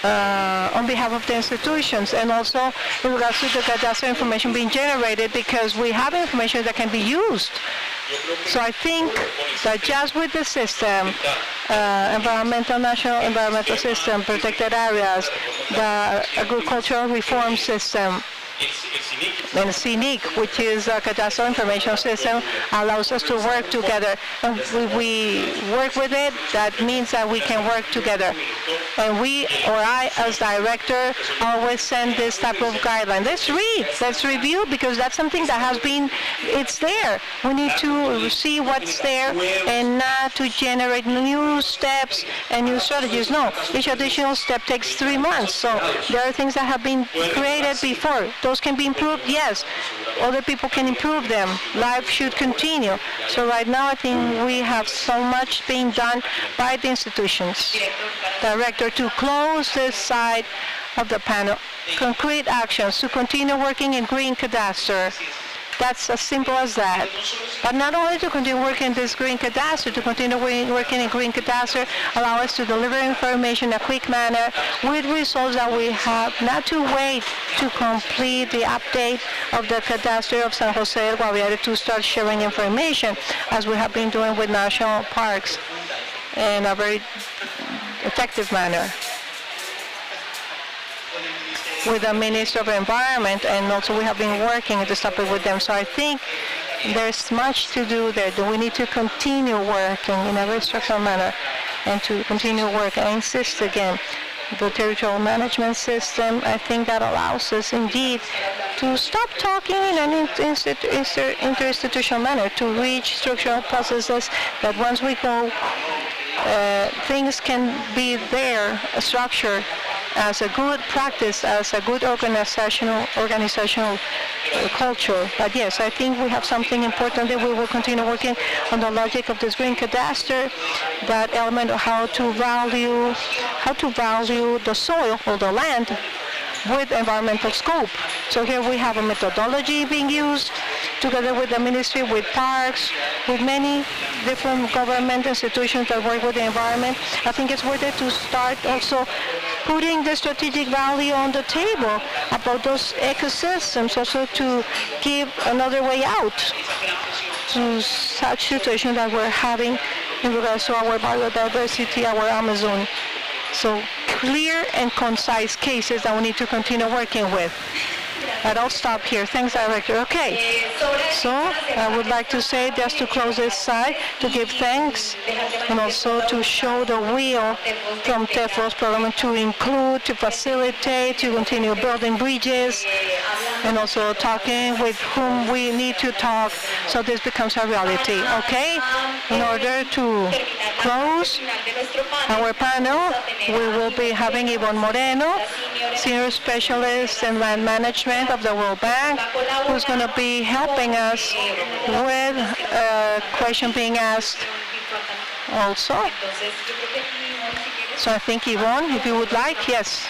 on behalf of the institutions, and also in regards to the cadastral information being generated, because we have information that can be used. So I think that just with the system, national environmental system, protected areas, the agricultural reform system, and CINIC, which is a cadastral information system, allows us to work together. And if we work with it, that means that we can work together. And I, as director, always send this type of guideline. Let's read, let's review, because that's something that has been, it's there. We need to see what's there and not to generate new steps and new strategies. No, each additional step takes 3 months. So there are things that have been created before. Those can be improved, yes. Other people can improve them. Life should continue. So right now, I think we have so much being done by the institutions. Director, to close this side of the panel, concrete actions to continue working in green cadastre. That's as simple as that. But not only to continue working in this green cadastre, to continue working in green cadastre, allow us to deliver information in a quick manner with results that we have, not to wait to complete the update of the cadastre of San Jose del Guaviare to start sharing information, as we have been doing with national parks in a very effective manner with the Minister of Environment, and also we have been working at this topic with them. So I think there's much to do there. We need to continue working in a very structural manner and to continue working. I insist again, the territorial management system, I think that allows us indeed to stop talking in an interinstitutional manner, to reach structural processes that once we go, things can be there, structured, as a good practice, as a good organizational culture. But yes, I think we have something important that we will continue working on the logic of this green cadastre, that element of how to value the soil or the land with environmental scope. So here we have a methodology being used together with the ministry, with parks, with many different government institutions that work with the environment. I think it's worth it to start also putting the strategic value on the table about those ecosystems, also to give another way out to such situations that we're having in regards to our biodiversity, our Amazon. So clear and concise cases that we need to continue working with. But I'll stop here. Thanks, Director. Okay. So I would like to say, just to close this side, to give thanks and also to show the will from TEFRO's program to include, to facilitate, to continue building bridges, and also talking with whom we need to talk so this becomes a reality. Okay? In order to close our panel, we will be having Yvonne Moreno, Senior Specialist in Land Management of the World Bank, who's going to be helping us with a question being asked also. So I think Yvonne, if you would like, yes.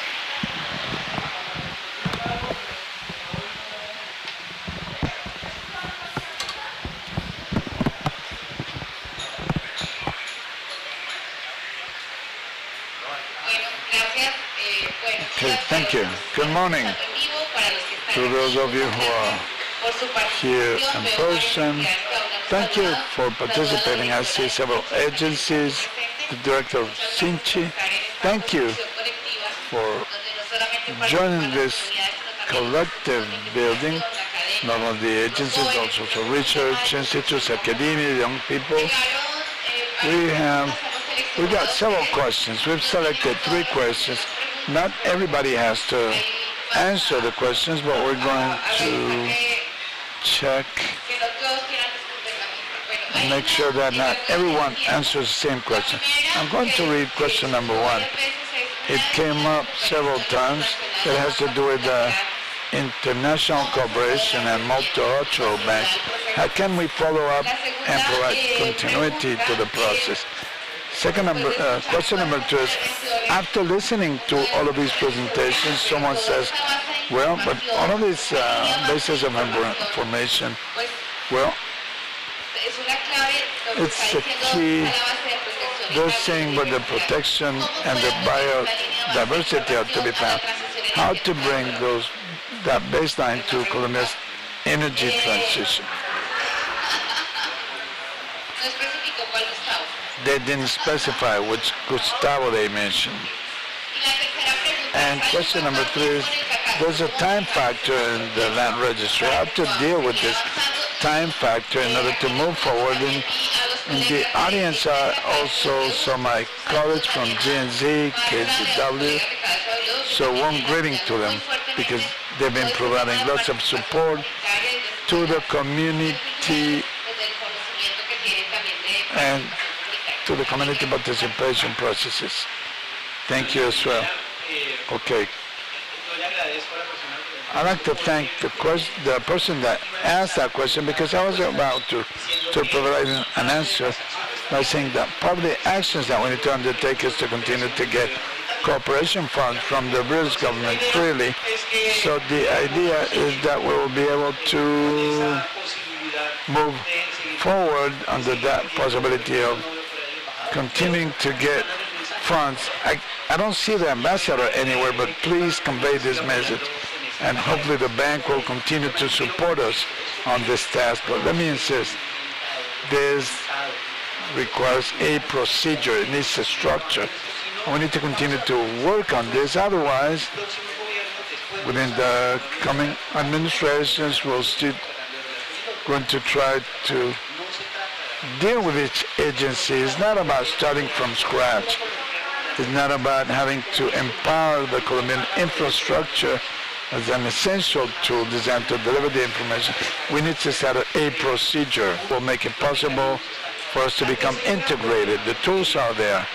Okay, thank you. Good morning to those of you who are here in person. Thank you for participating. I see several agencies, the director of Sinchi. Thank you for joining this collective building, not only the agencies, also for research institutes, academia, young people. We got several questions. We've selected 3 questions. Not everybody has to answer the questions, but we're going to check and make sure that not everyone answers the same question. I'm going to read question number 1. It came up several times. It has to do with international cooperation and multilateral banks. How can we follow up and provide continuity to the process? Question number 2 is, after listening to all of these presentations, someone says, well, but all of these bases of information, well, it's a key. They're saying where the protection and the biodiversity are to be found. How to bring that baseline to Colombia's energy transition. They didn't specify which Gustavo they mentioned. And question number 3 is, there's a time factor in the land registry. How to deal with this time factor in order to move forward. And the audience are also some of my colleagues from GNZ, KCW. So one greeting to them, because they've been providing lots of support to the community and to the community participation processes. Thank you as well. Okay. I'd like to thank the person that asked that question, because I was about to provide an answer by saying that part of the actions that we need to undertake is to continue to get cooperation funds from the British government freely. So the idea is that we will be able to move forward under that possibility of continuing to get funds. I don't see the ambassador anywhere, but please convey this message. And hopefully the bank will continue to support us on this task. But let me insist, this requires a procedure. It needs a structure. We need to continue to work on this. Otherwise, within the coming administrations, we'll still going to try to deal with each agency. It's not about starting from scratch. It's not about having to empower the Colombian infrastructure as an essential tool designed to deliver the information. We need to set a procedure that will make it possible for us to become integrated. The tools are there.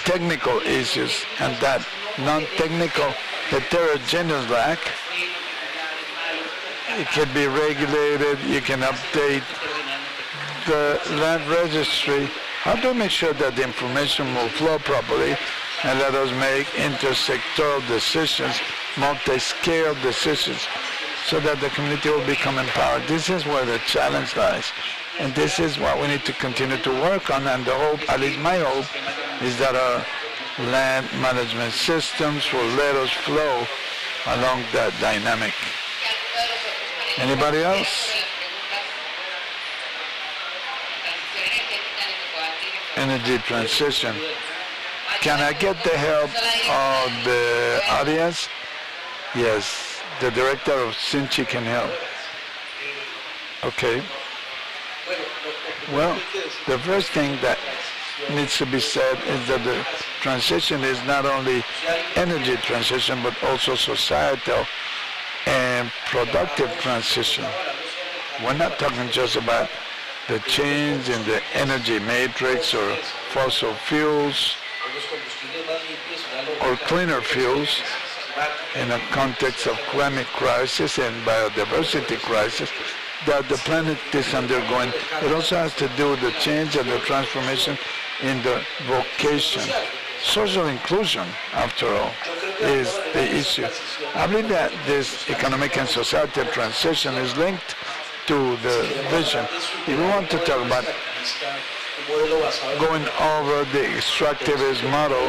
Technical issues, and that non-technical heterogeneous lack. It can be regulated. You can update the land registry. How do we make sure that the information will flow properly and let us make intersectoral decisions, multi-scale decisions, so that the community will become empowered? This is where the challenge lies. And this is what we need to continue to work on. And the hope, at least my hope, is that our land management systems will let us flow along that dynamic. Anybody else? Energy transition. Can I get the help of the audience? Yes, the director of Sinchi can help. Okay. Well, the first thing that needs to be said is that the transition is not only energy transition, but also societal and productive transition. We're not talking just about the change in the energy matrix or fossil fuels or cleaner fuels in a context of climate crisis and biodiversity crisis that the planet is undergoing. It also has to do with the change and the transformation in the vocation. Social inclusion, after all, is the issue. I believe that this economic and societal transition is linked to the vision. If we want to talk about going over the extractivist model,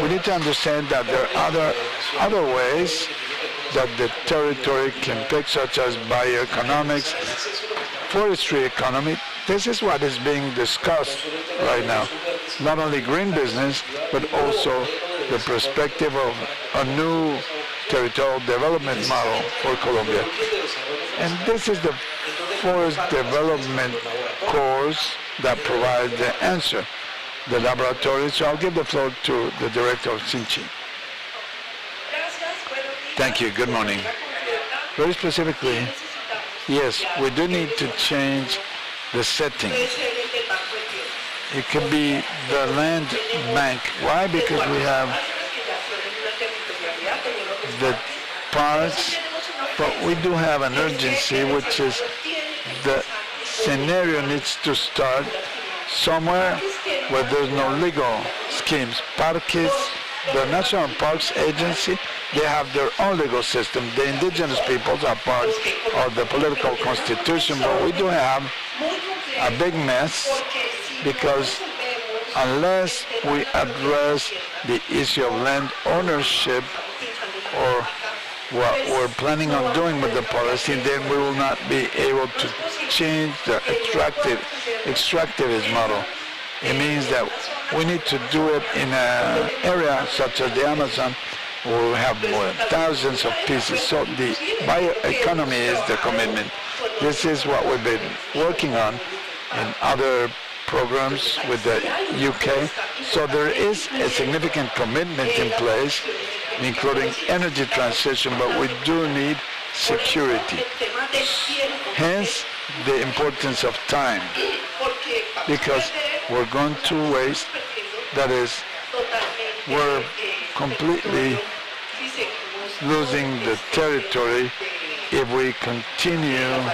we need to understand that there are other ways that the territory can pick, such as bioeconomics, forestry economy. This is what is being discussed right now. Not only green business, but also the perspective of a new territorial development model for Colombia. And this is the forest development course that provides the answer, the laboratory. So I'll give the floor to the director of Sinchi. Thank you. Good morning. Very specifically, yes, we do need to change the setting. It could be the land bank. Why? Because we have the parks, but we do have an urgency, which is the scenario needs to start somewhere where there's no legal schemes. Parques, the National Parks Agency, they have their own legal system. The indigenous peoples are part of the political constitution, but we do have a big mess because unless we address the issue of land ownership or what we're planning on doing with the policy, then we will not be able to change the extractivist model. It means that we need to do it in an area such as the Amazon, where we have thousands of pieces. So the bioeconomy is the commitment. This is what we've been working on in other programs with the UK. So there is a significant commitment in place, including energy transition, but we do need security. Hence, the importance of time, because we're going to waste, that is, we're completely losing the territory if we continue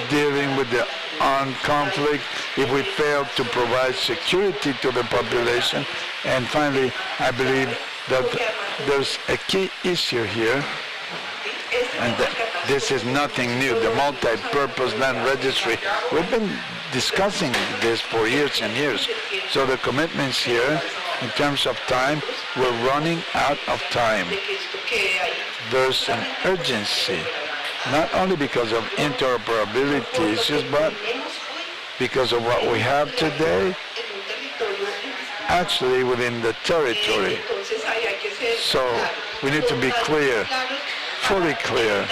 dealing with the armed conflict, if we fail to provide security to the population. And finally, I believe that there's a key issue here, and this is nothing new, the multi-purpose land registry. We've been discussing this for years and years. So the commitments here, in terms of time, we're running out of time. There's an urgency, not only because of interoperability issues, but because of what we have today, actually within the territory. So we need to be clear, fully clear,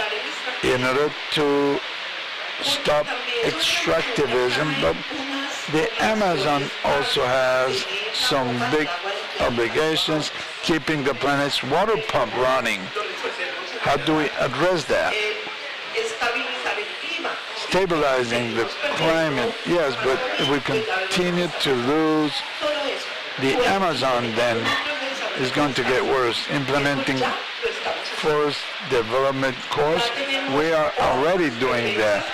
in order to stop extractivism. But the Amazon also has some big obligations, keeping the planet's water pump running. How do we address that? Stabilizing the climate, yes, but if we continue to lose The Amazon then is going to get worse. Implementing forest development course, we are already doing that.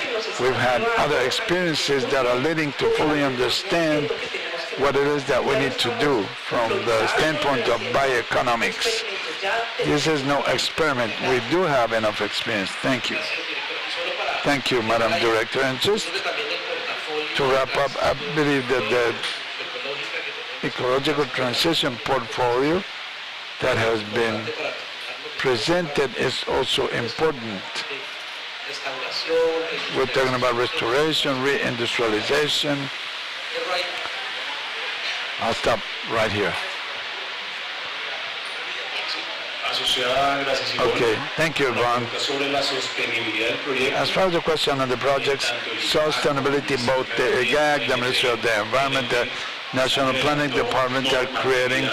We've had other experiences that are leading to fully understand what it is that we need to do from the standpoint of bioeconomics. This is no experiment. We do have enough experience. Thank you. Thank you, Madam Director. And just to wrap up, I believe that the ecological transition portfolio that has been presented is also important. We're talking about restoration, reindustrialization. I'll stop right here. Okay, thank you, Yvonne. As far as the question on the project's sustainability, both the IGAC, the Ministry of the Environment, the National Planning Department are creating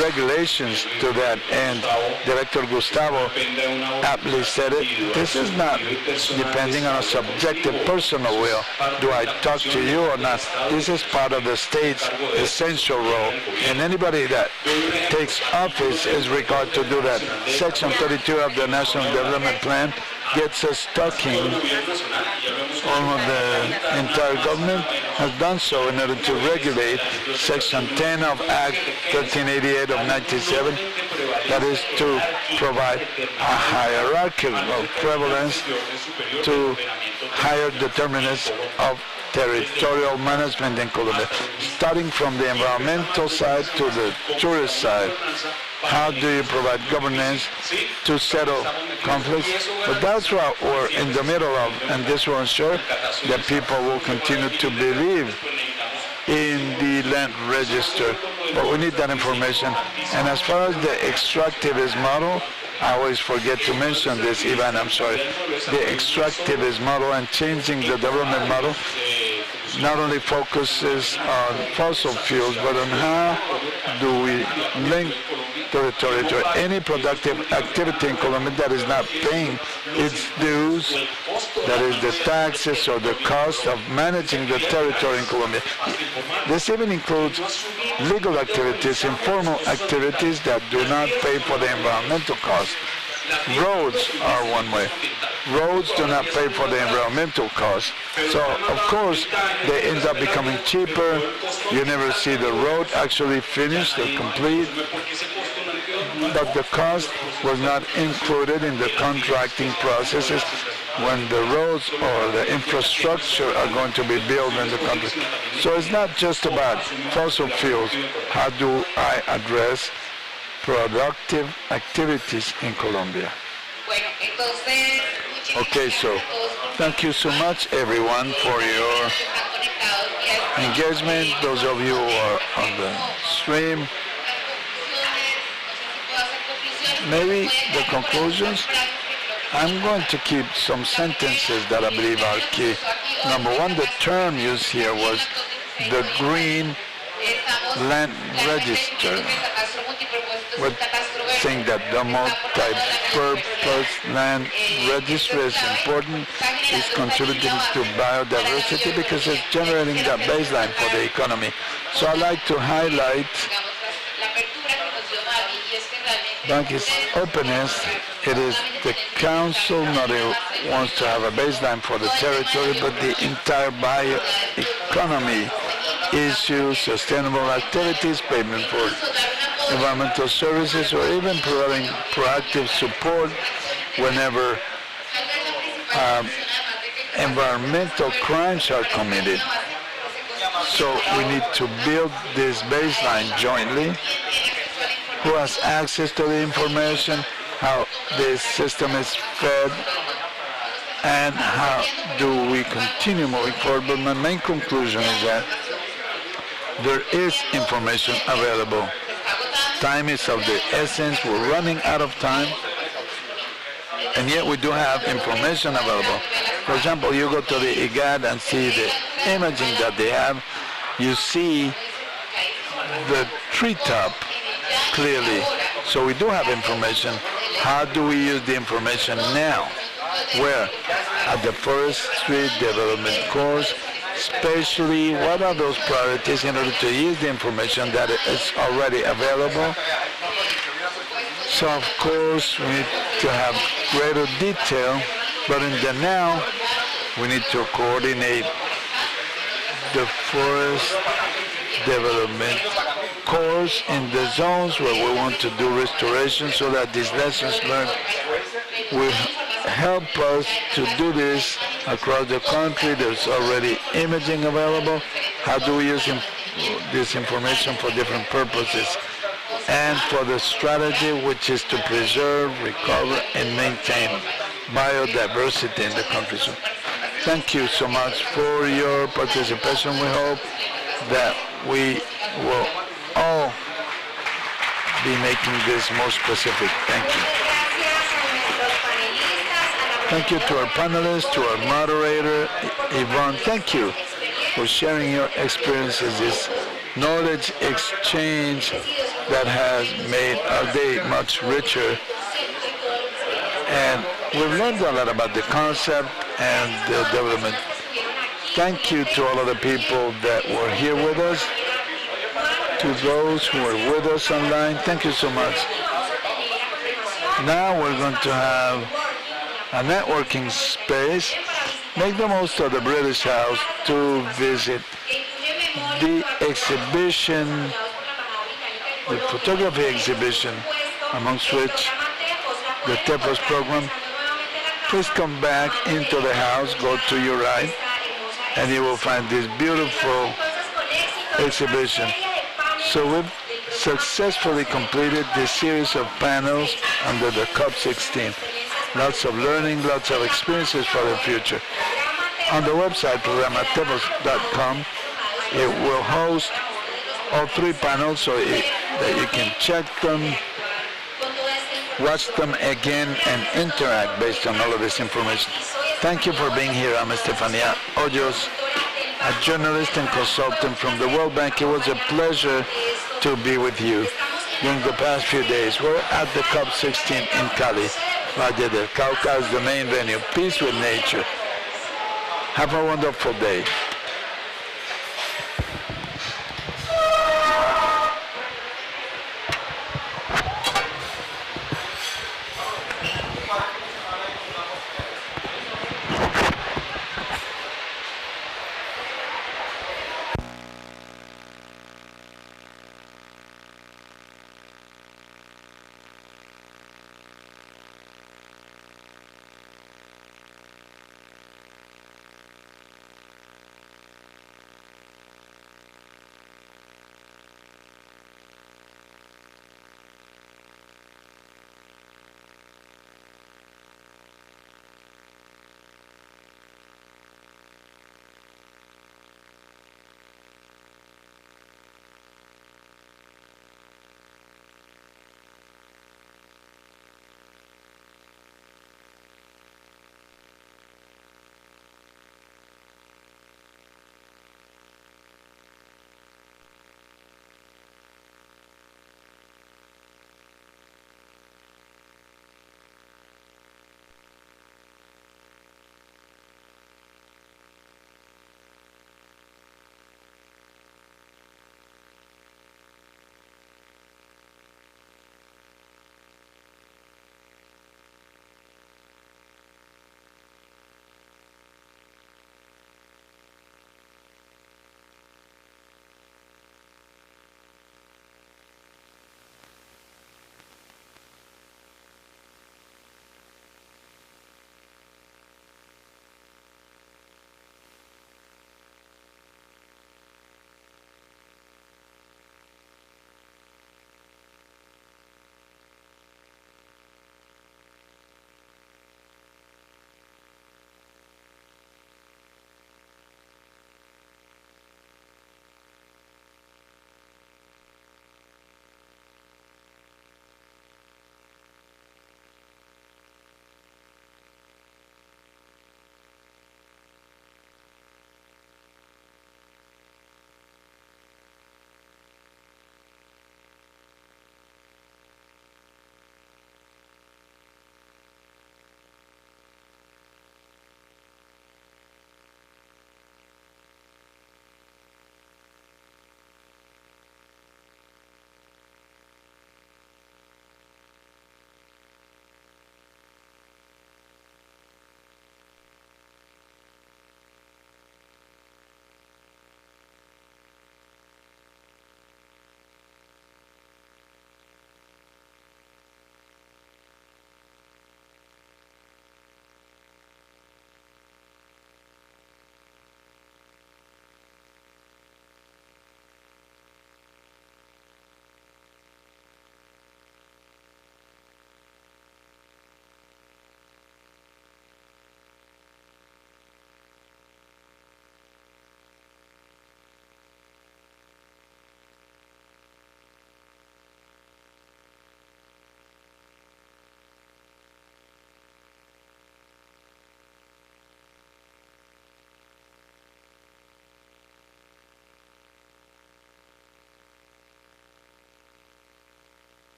regulations to that end. Director Gustavo aptly said it. This is not depending on a subjective personal will. Do I talk to you or not? This is part of the state's essential role. And anybody that takes office is required to do that. Section 32 of the National Development Plan gets us talking. Almost the entire government has done so in order to regulate Section 10 of Act 1388 of 97, that is to provide a hierarchical prevalence to higher determinants of territorial management in Colombia, starting from the environmental side to the tourist side. How do you provide governance to settle conflicts? But that's what we're in the middle of, and this will ensure that people will continue to believe in the land register. But we need that information. And as far as the extractivist model, I always forget to mention this, Ivan, I'm sorry. The extractivist model and changing the development model not only focuses on fossil fuels, but on how do we link territory to any productive activity in Colombia that is not paying its dues, that is the taxes or the cost of managing the territory in Colombia. This even includes legal activities, informal activities that do not pay for the environmental cost. Roads are one way. Roads do not pay for the environmental cost. So, of course, they end up becoming cheaper. You never see the road actually finished or complete. But the cost was not included in the contracting processes when the roads or the infrastructure are going to be built in the country. So it's not just about fossil fuels. How do I address productive activities in Colombia? Okay, so thank you so much, everyone, for your engagement. Those of you who are on the stream, maybe the conclusions. I'm going to keep some sentences that I believe are key. Number one, the term used here was the green land register. We're saying that the multi-purpose land register is important. It's contributing to biodiversity because it's generating that baseline for the economy. So I'd like to highlight Banky's openness. It is the council not only wants to have a baseline for the territory, but the entire bioeconomy issues, sustainable activities, payment for environmental services, or even providing proactive support whenever environmental crimes are committed. So we need to build this baseline jointly. Who has access to the information, how this system is fed, and how do we continue moving forward. But my main conclusion is that there is information available. Time is of the essence. We're running out of time, and yet we do have information available. For example, you go to the IGAD and see the imaging that they have. You see the treetop clearly. So we do have information. How do we use the information now? Where? At the forestry development course, Especially, what are those priorities in order to use the information that is already available? So of course, we need to have greater detail, but in the now, we need to coordinate the forest development course in the zones where we want to do restoration, so that these lessons learned will help us to do this across the country. There's already imaging available. How do we use this information for different purposes? And for the strategy, which is to preserve, recover, and maintain biodiversity in the country. So thank you so much for your participation. We hope that we will all be making this more specific. Thank you. Thank you to our panelists, to our moderator, Yvonne. Thank you for sharing your experiences, this knowledge exchange that has made our day much richer. And we've learned a lot about the concept and the development. Thank you to all of the people that were here with us. To those who are with us online, thank you so much. Now we're going to have a networking space. Make the most of the British House to visit the exhibition, the photography exhibition, amongst which the TEPOS program. Please come back into the house, go to your right, and you will find this beautiful exhibition. So we've successfully completed this series of panels under the COP16. Lots of learning, lots of experiences for the future. On the website, programatepos.com, it will host all three panels so that you can check them, watch them again, and interact based on all of this information. Thank you for being here. I'm Estefania Hoyos, a journalist and consultant from the World Bank. It was a pleasure to be with you during the past few days. We're at the COP16 in Cali. Valle del Cauca is the main venue. Peace with nature. Have a wonderful day.